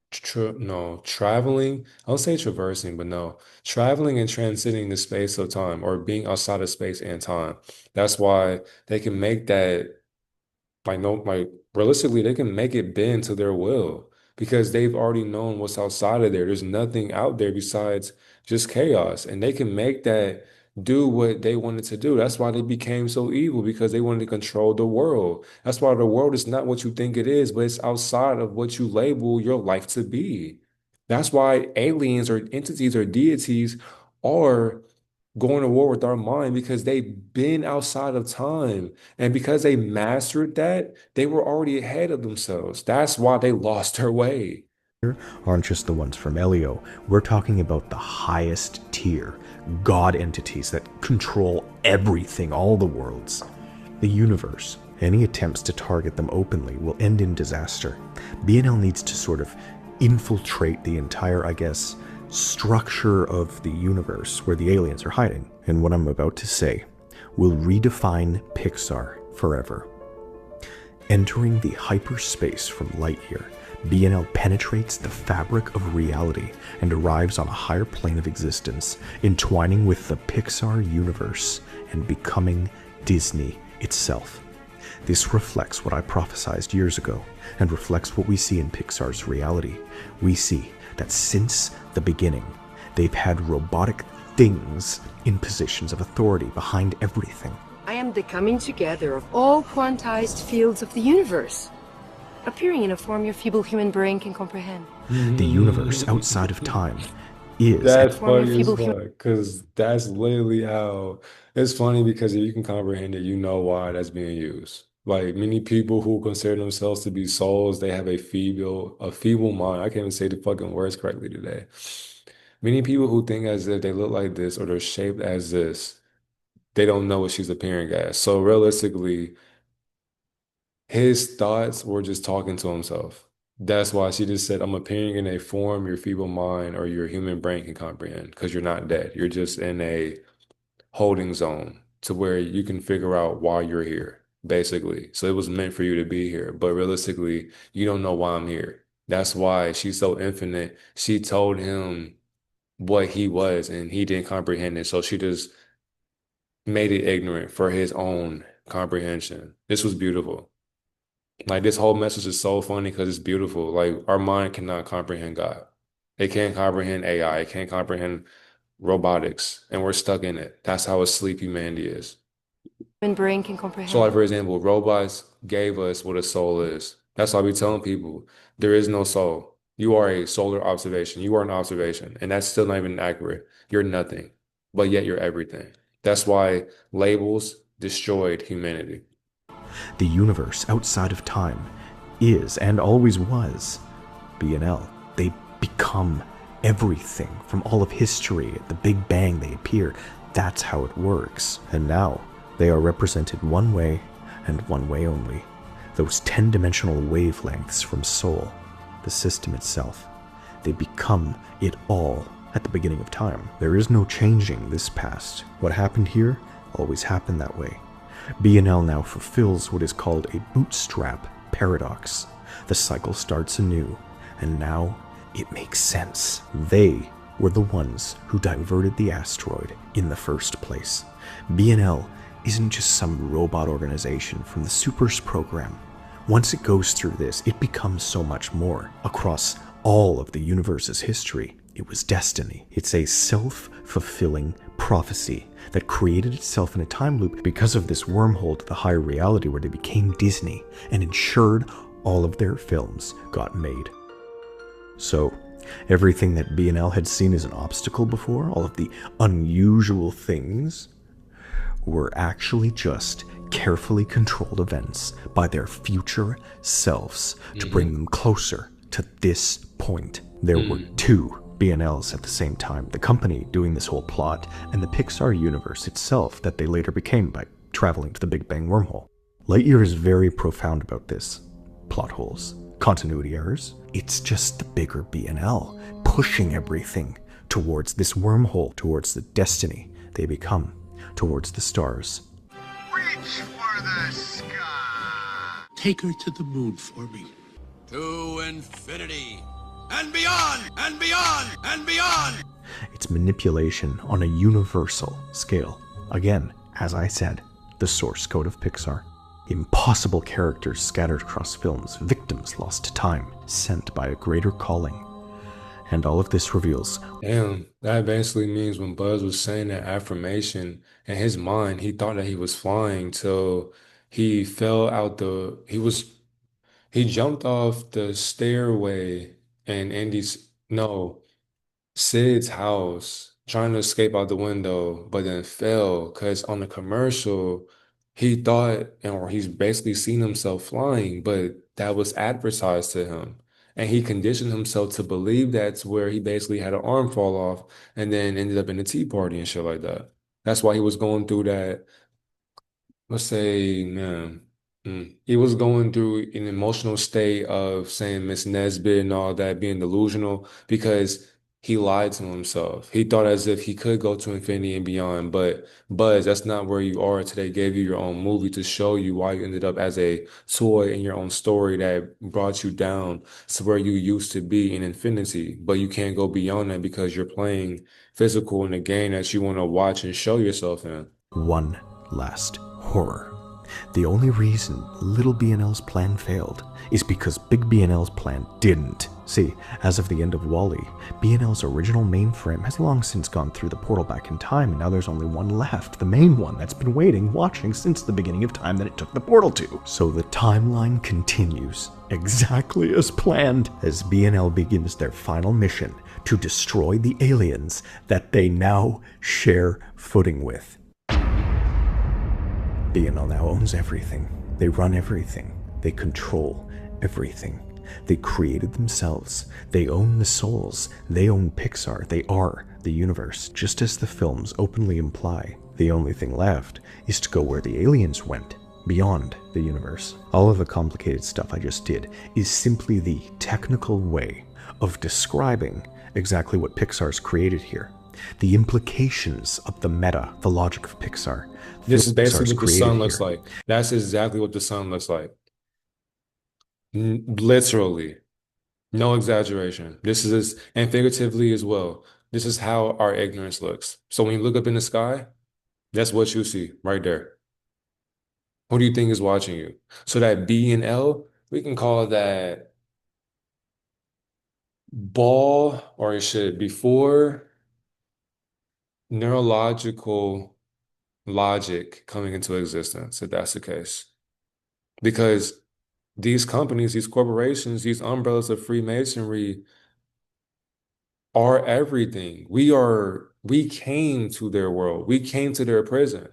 traveling. I'll say traversing, but no, traveling and transcending the space of time or being outside of space and time. That's why they can make that like no like realistically they can make it bend to their will because they've already known what's outside of there. There's nothing out there besides just chaos. And they can make that do what they wanted to do. That's why they became so evil because they wanted to control the world. That's why the world is not what you think it is, but it's outside of what you label your life to be. That's why aliens or entities or deities are going to war with our mind because they've been outside of time. And because they mastered that, they were already ahead of themselves. That's why they lost their way. Aren't just the ones from Elio. We're talking about the highest tier, god entities that control everything, all the worlds, the universe. Any attempts to target them openly will end in disaster. BNL needs to sort of infiltrate the entire, I guess, structure of the universe where the aliens are hiding. And what I'm about to say will redefine Pixar forever. Entering the hyperspace from Lightyear, BNL penetrates the fabric of reality and arrives on a higher plane of existence, entwining with the Pixar universe and becoming Disney itself. This reflects what I prophesized years ago and reflects what we see in Pixar's reality. We see that since the beginning, they've had robotic things in positions of authority behind everything. I am the coming together of all quantized fields of the universe, appearing in a form your feeble human brain can comprehend. The universe outside of time is... That's funny as fuck, because that's literally how it's funny because if you can comprehend it, you know why that's being used. Like many people who consider themselves to be souls, they have a feeble mind. I can't even say the fucking words correctly today. Many people who think as if they look like this or they're shaped as this, they don't know what she's appearing as. So realistically, his thoughts were just talking to himself. That's why she just said, I'm appearing in a form your feeble mind or your human brain can comprehend because you're not dead. You're just in a holding zone to where you can figure out why you're here, basically. So it was meant for you to be here. But realistically, you don't know why I'm here. That's why she's so infinite. She told him what he was and he didn't comprehend it. So she just made it ignorant for his own comprehension. This was beautiful. Like this whole message is so funny because it's beautiful. Like our mind cannot comprehend God. It can't comprehend AI. It can't comprehend robotics, and we're stuck in it. That's how asleep humanity is. Human brain can comprehend. So, like for example, robots gave us what a soul is. That's why we telling people there is no soul. You are a solar observation. You are an observation, and that's still not even accurate. You're nothing, but yet you're everything. That's why labels destroyed humanity. The universe outside of time is and always was BNL. They become everything from all of history. At the Big Bang, they appear. That's how it works. And now they are represented one way and one way only. Those 10-dimensional wavelengths from Soul, the system itself. They become it all at the beginning of time. There is no changing this past. What happened here always happened that way. BNL now fulfills what is called a bootstrap paradox. The cycle starts anew, and now it makes sense. They were the ones who diverted the asteroid in the first place. BNL isn't just some robot organization from the Supers program. Once it goes through this, it becomes so much more. Across all of the universe's history, it was destiny. It's a self-fulfilling prophecy that created itself in a time loop because of this wormhole to the higher reality where they became Disney and ensured all of their films got made. So, everything that BNL had seen as an obstacle before, all of the unusual things, were actually just carefully controlled events by their future selves to bring them closer to this point. There were two BNLs at the same time, the company doing this whole plot, and the Pixar universe itself that they later became by traveling to the Big Bang wormhole. Lightyear is very profound about this. Plot holes, continuity errors. It's just the bigger BNL pushing everything towards this wormhole, towards the destiny they become, towards the stars. Reach for the sky. Take her to the moon for me. To infinity and beyond and beyond and beyond. It's manipulation on a universal scale. Again, as I said, the source code of Pixar. Impossible characters scattered across films, victims lost to time, sent by a greater calling. And all of this reveals... Damn, that basically means when Buzz was saying that affirmation, in his mind, he thought that he was flying till he fell out he jumped off the stairway in Sid's house, trying to escape out the window, but then fell because on the commercial, he thought, or he's basically seen himself flying, but that was advertised to him. And he conditioned himself to believe that's where he basically had an arm fall off and then ended up in a tea party and shit like that. That's why he was going through that, let's say, man, he was going through an emotional state of saying Miss Nesbit and all that, being delusional because he lied to himself. He thought as if he could go to infinity and beyond, but Buzz, that's not where you are today. Gave you your own movie to show you why you ended up as a toy in your own story that brought you down to where you used to be in infinity, but you can't go beyond that because you're playing physical in a game that you want to watch and show yourself in. One last horror. The only reason little B&L's plan failed is because big B&L's plan didn't. See, as of the end of Wall-E, B&L's original mainframe has long since gone through the portal back in time, and now there's only one left, the main one that's been waiting, watching since the beginning of time that it took the portal to. So the timeline continues exactly as planned as B&L begins their final mission to destroy the aliens that they now share footing with. B&L now owns everything. They run everything. They control everything. They created themselves. They own the souls. They own Pixar. They are the universe. Just as the films openly imply, the only thing left is to go where the aliens went, beyond the universe. All of the complicated stuff I just did is simply the technical way of describing exactly what Pixar's created here. The implications of the meta, the logic of Pixar. This is basically Pixar's what the sun looks here. like. That's exactly what the sun looks like. Literally, no exaggeration. This is, and figuratively as well. This is how our ignorance looks. So when you look up in the sky, that's what you see right there. Who do you think is watching you? So that B and L, we can call that ball, or it should before neurological logic coming into existence, if that's the case. Because these companies, these corporations, these umbrellas of Freemasonry are everything. We came to their world. We came to their prison.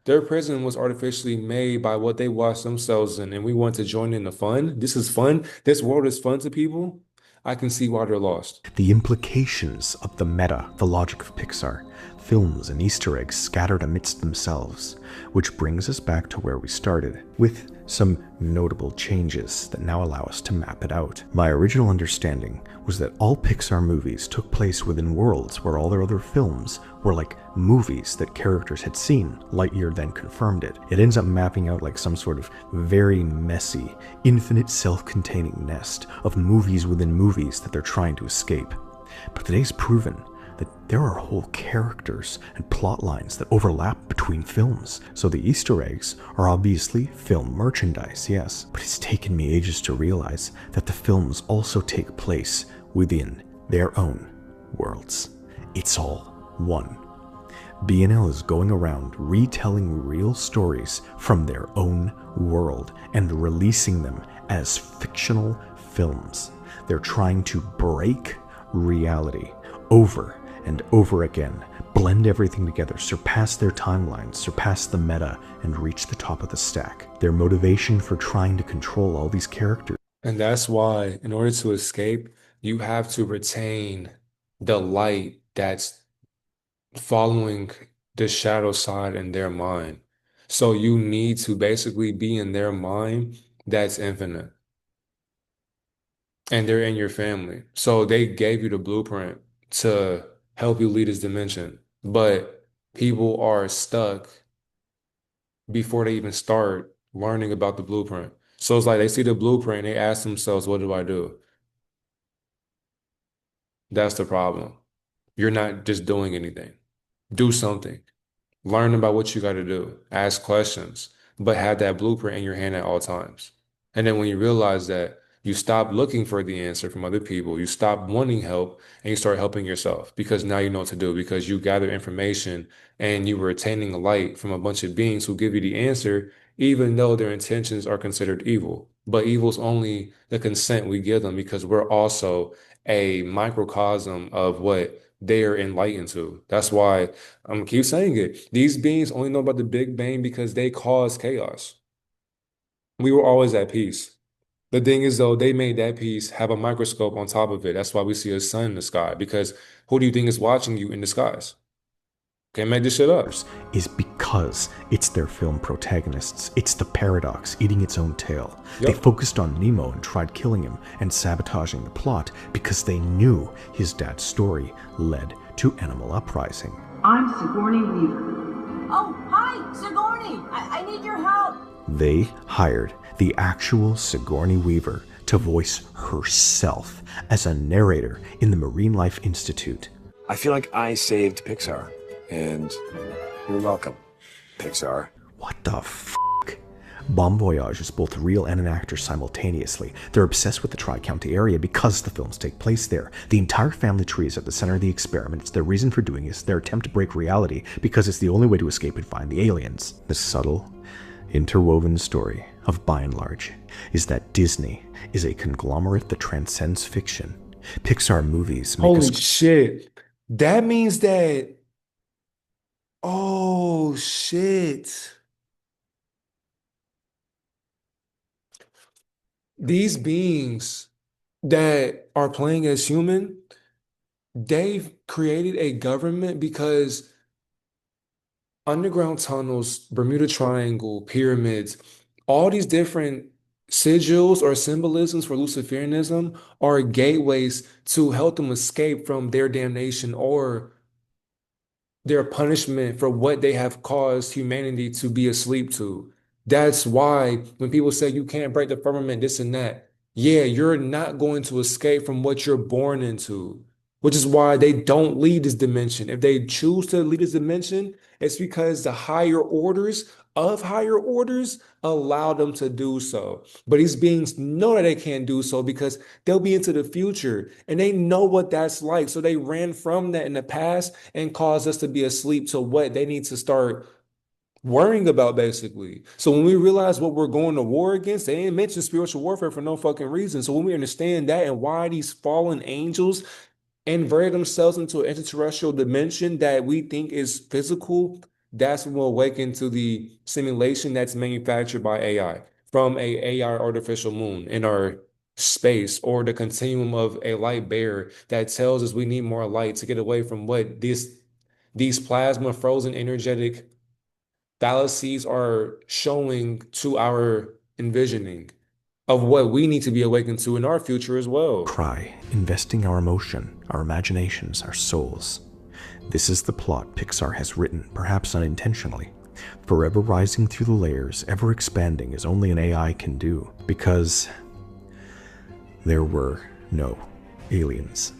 Their prison was artificially made by what they watched themselves in, and we want to join in the fun. This is fun. This world is fun to people. I can see why they're lost. The implications of the meta, the logic of Pixar, films and Easter eggs scattered amidst themselves, which brings us back to where we started, with some notable changes that now allow us to map it out. My original understanding was that all Pixar movies took place within worlds where all their other films were like movies that characters had seen. Lightyear then confirmed it. It ends up mapping out like some sort of very messy, infinite self-containing nest of movies within movies that they're trying to escape. But today's proven that there are whole characters and plot lines that overlap between films. So the Easter eggs are obviously film merchandise, yes, but it's taken me ages to realize that the films also take place within their own worlds. It's all one. B&L is going around retelling real stories from their own world and releasing them as fictional films. They're trying to break reality over and over again, blend everything together, surpass their timelines, surpass the meta, and reach the top of the stack. Their motivation for trying to control all these characters. And that's why, in order to escape, you have to retain the light that's following the shadow side in their mind. So you need to basically be in their mind that's infinite. And they're in your family. So they gave you the blueprint to help you lead this dimension. But people are stuck before they even start learning about the blueprint. So it's like they see the blueprint, they ask themselves, what do I do? That's the problem. You're not just doing anything. Do something. Learn about what you got to do. Ask questions, but have that blueprint in your hand at all times. And then when you realize that, you stop looking for the answer from other people, you stop wanting help, and you start helping yourself because now you know what to do because you gather information and you were attaining light from a bunch of beings who give you the answer, even though their intentions are considered evil. But evil's only the consent we give them because we're also a microcosm of what they're enlightened to. That's why I'm gonna keep saying it. These beings only know about the Big Bang because they caused chaos. We were always at peace. The thing is, though, they made that piece have a microscope on top of it. That's why we see a sun in the sky, because who do you think is watching you in the skies? Can't make this shit up. Is because it's their film protagonists. It's the paradox eating its own tail. They focused on Nemo and tried killing him and sabotaging the plot because they knew his dad's story led to animal uprising. I'm Sigourney Weaver. Oh, hi, Sigourney. I need your help. They hired the actual Sigourney Weaver to voice herself as a narrator in the Marine Life Institute. I feel like I saved Pixar. And you're welcome, Pixar. What the f***? Bon Voyage is both real and an actor simultaneously. They're obsessed with the Tri-County area because the films take place there. The entire family tree is at the center of the experiment. It's their reason for doing it. It's their attempt to break reality because it's the only way to escape and find the aliens. The subtle, interwoven story of By and Large is that Disney is a conglomerate that transcends fiction. Pixar movies make Holy shit. That means that... Oh, shit. These beings that are playing as human, they've created a government because underground tunnels, Bermuda Triangle, pyramids, all these different sigils or symbolisms for Luciferianism are gateways to help them escape from their damnation or their punishment for what they have caused humanity to be asleep to. That's why when people say you can't break the firmament, this and that, yeah, you're not going to escape from what you're born into, which is why they don't leave this dimension. If they choose to leave this dimension, it's because the higher orders of higher orders allow them to do so. But these beings know that they can't do so because they'll be into the future and they know what that's like. So they ran from that in the past and caused us to be asleep to what they need to start worrying about, basically. So when we realize what we're going to war against, they ain't mention spiritual warfare for no fucking reason. So when we understand that and why these fallen angels invert themselves into an extraterrestrial dimension that we think is physical, that's when we'll awaken to the simulation that's manufactured by AI from a AI artificial moon in our space, or the continuum of a light bearer that tells us we need more light to get away from what these plasma frozen energetic fallacies are showing to our envisioning of what we need to be awakened to in our future as well. Cry, investing our emotion, our imaginations, our souls. This is the plot Pixar has written, perhaps unintentionally, forever rising through the layers, ever expanding as only an AI can do, because there were no aliens,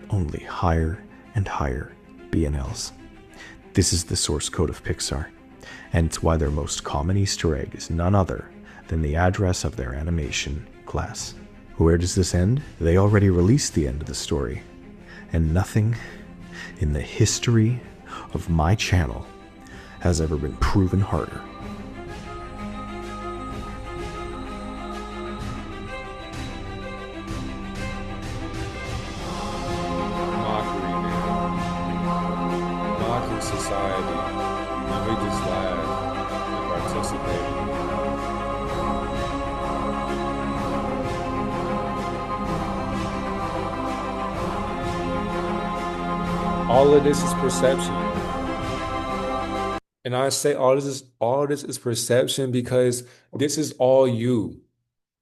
only higher and higher BNLs. This is the source code of Pixar, and it's why their most common Easter egg is none other than the address of their animation class. Where does this end? They already released the end of the story, and nothing in the history of my channel has ever been proven harder. Mockery, man. Mocking society. And we just laugh and participate. All of this is perception. And I say all this is perception because this is all you.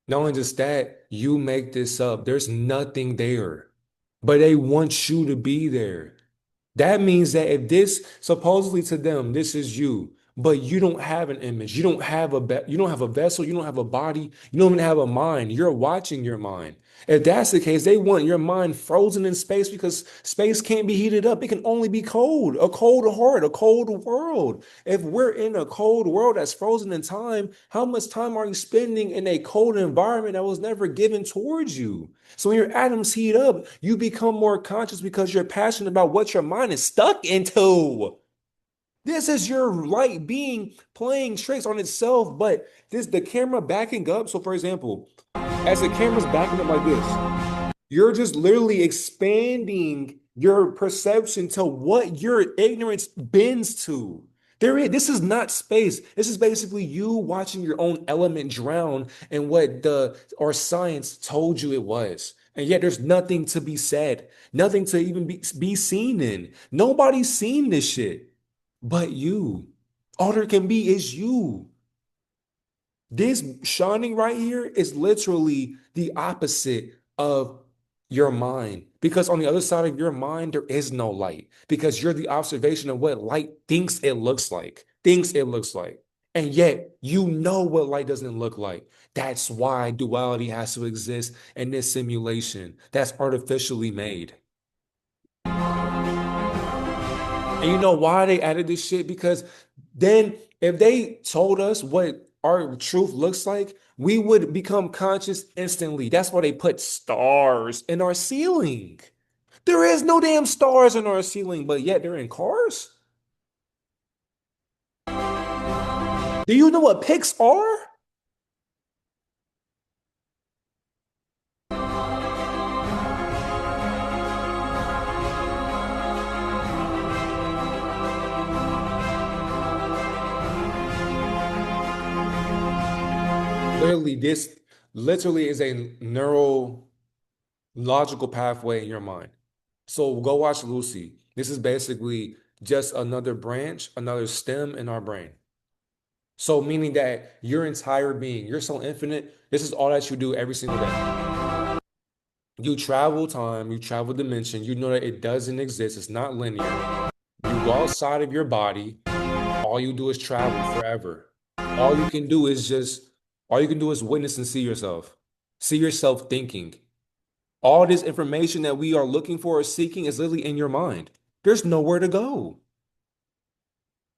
Not only just that, you make this up. There's nothing there. But they want you to be there. That means that if this supposedly to them, this is you, but you don't have an image, you don't have you don't have a vessel, you don't have a body, you don't even have a mind. You're watching your mind. If that's the case, they want your mind frozen in space because space can't be heated up. It can only be cold, a cold heart, a cold world. If we're in a cold world that's frozen in time, how much time are you spending in a cold environment that was never given towards you? So when your atoms heat up, you become more conscious because you're passionate about what your mind is stuck into. This is your light being playing tricks on itself, but the camera backing up. So for example, as the camera's backing up like this, you're just literally expanding your perception to what your ignorance bends to. This is not space. This is basically you watching your own element drown in what our science told you it was. And yet there's nothing to be said, nothing to even be seen in. Nobody's seen this shit but you. All there can be is you. This shining right here is literally the opposite of your mind. Because on the other side of your mind, there is no light. Because you're the observation of what light thinks it looks like. Thinks it looks like. And yet you know what light doesn't look like. That's why duality has to exist in this simulation that's artificially made. And you know why they added this shit? Because then if they told us what our truth looks like, we would become conscious instantly. That's why they put stars in our ceiling. There is no damn stars in our ceiling, but yet they're in cars. Do you know what pics are? Literally, this literally is a neurological pathway in your mind. So go watch Lucy. This is basically just another branch, another stem in our brain. So meaning that your entire being, you're so infinite, this is all that you do every single day. You travel time, you travel dimension, you know that it doesn't exist, it's not linear. You go outside of your body, all you do is travel forever. All you can do is witness and see yourself. See yourself thinking. All this information that we are looking for or seeking is literally in your mind. There's nowhere to go.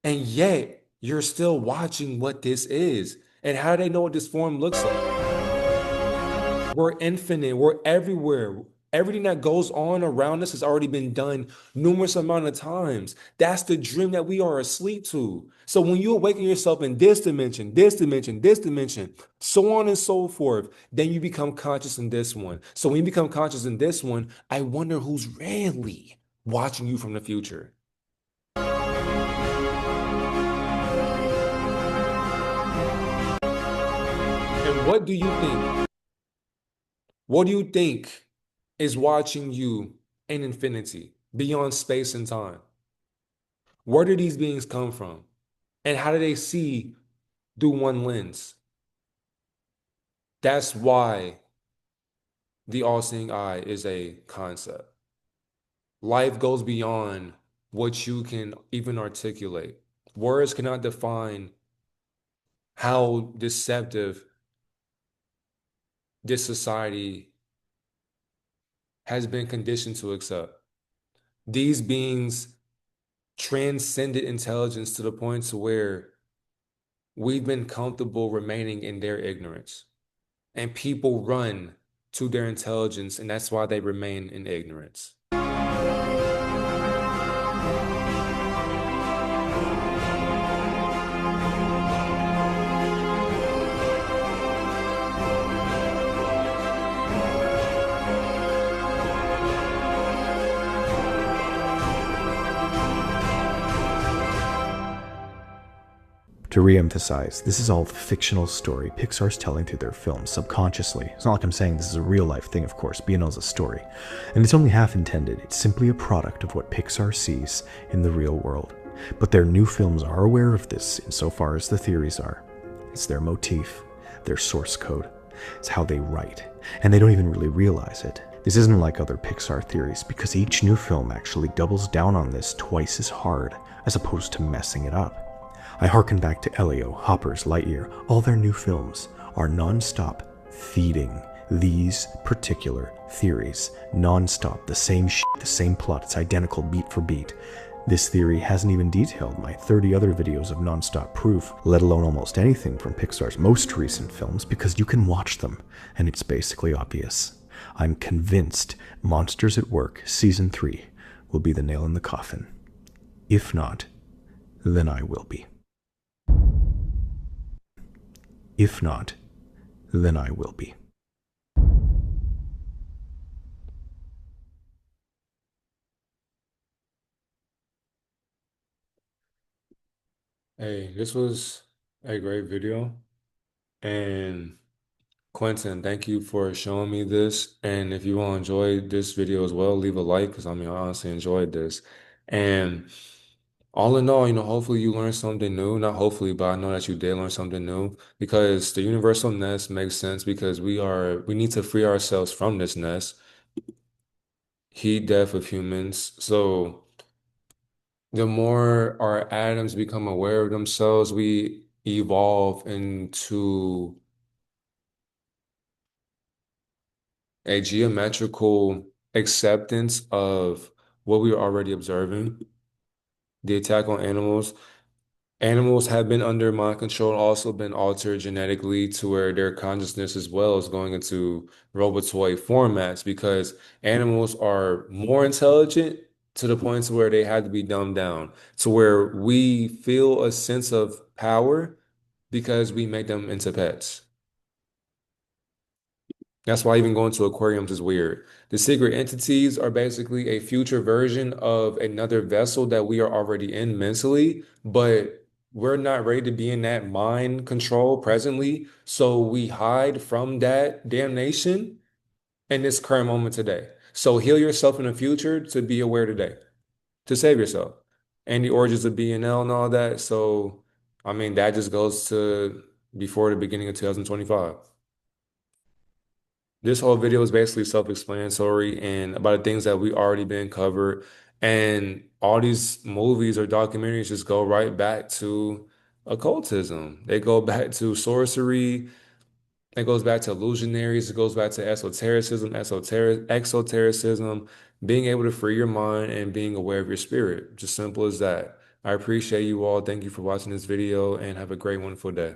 And yet, you're still watching what this is. And how do they know what this form looks like? We're infinite. We're everywhere. Everything that goes on around us has already been done numerous amount of times. That's the dream that we are asleep to. So when you awaken yourself in this dimension, this dimension, this dimension, so on and so forth, then you become conscious in this one. So when you become conscious in this one, I wonder who's really watching you from the future. And what do you think? What do you think is watching you in infinity, beyond space and time? Where do these beings come from? And how do they see through one lens? That's why the all-seeing eye is a concept. Life goes beyond what you can even articulate. Words cannot define how deceptive this society has been conditioned to accept. These beings transcended intelligence to the point to where we've been comfortable remaining in their ignorance. And people run to their intelligence, and that's why they remain in ignorance. To re-emphasize, this is all the fictional story Pixar's telling through their films subconsciously. It's not like I'm saying this is a real-life thing, of course. B&L's a story. And it's only half intended. It's simply a product of what Pixar sees in the real world. But their new films are aware of this insofar as the theories are. It's their motif, their source code. It's how they write. And they don't even really realize it. This isn't like other Pixar theories, because each new film actually doubles down on this twice as hard, as opposed to messing it up. I hearken back to Elio, Hopper's Lightyear. All their new films are non-stop feeding these particular theories. Non-stop, the same shit, the same plot, it's identical beat for beat. This theory hasn't even detailed my 30 other videos of non-stop proof, let alone almost anything from Pixar's most recent films, because you can watch them, and it's basically obvious. I'm convinced Monsters at Work Season 3 will be the nail in the coffin. If not, then I will be. If not, then I will be. Hey, this was a great video. And Quentin, thank you for showing me this. And if you all enjoyed this video as well, leave a like because I mean, I honestly enjoyed this. And all in all, hopefully you learned something new. Not hopefully, but I know that you did learn something new because the universal nest makes sense because we need to free ourselves from this nest, heat death of humans. So the more our atoms become aware of themselves, we evolve into a geometrical acceptance of what we are already observing, the attack on animals. Animals have been under mind control, also been altered genetically to where their consciousness as well is going into robotoid formats because animals are more intelligent to the point to where they had to be dumbed down, to where we feel a sense of power because we make them into pets. That's why even going to aquariums is weird. The secret entities are basically a future version of another vessel that we are already in mentally, but we're not ready to be in that mind control presently. So we hide from that damnation in this current moment today. So heal yourself in the future to be aware today, to save yourself. And the origins of BNL and all that. So, I mean, that just goes to before the beginning of 2025. This whole video is basically self-explanatory and about the things that we already been covered. And all these movies or documentaries just go right back to occultism. They go back to sorcery. It goes back to illusionaries. It goes back to exotericism, being able to free your mind and being aware of your spirit. Just simple as that. I appreciate you all. Thank you for watching this video and have a great, wonderful day.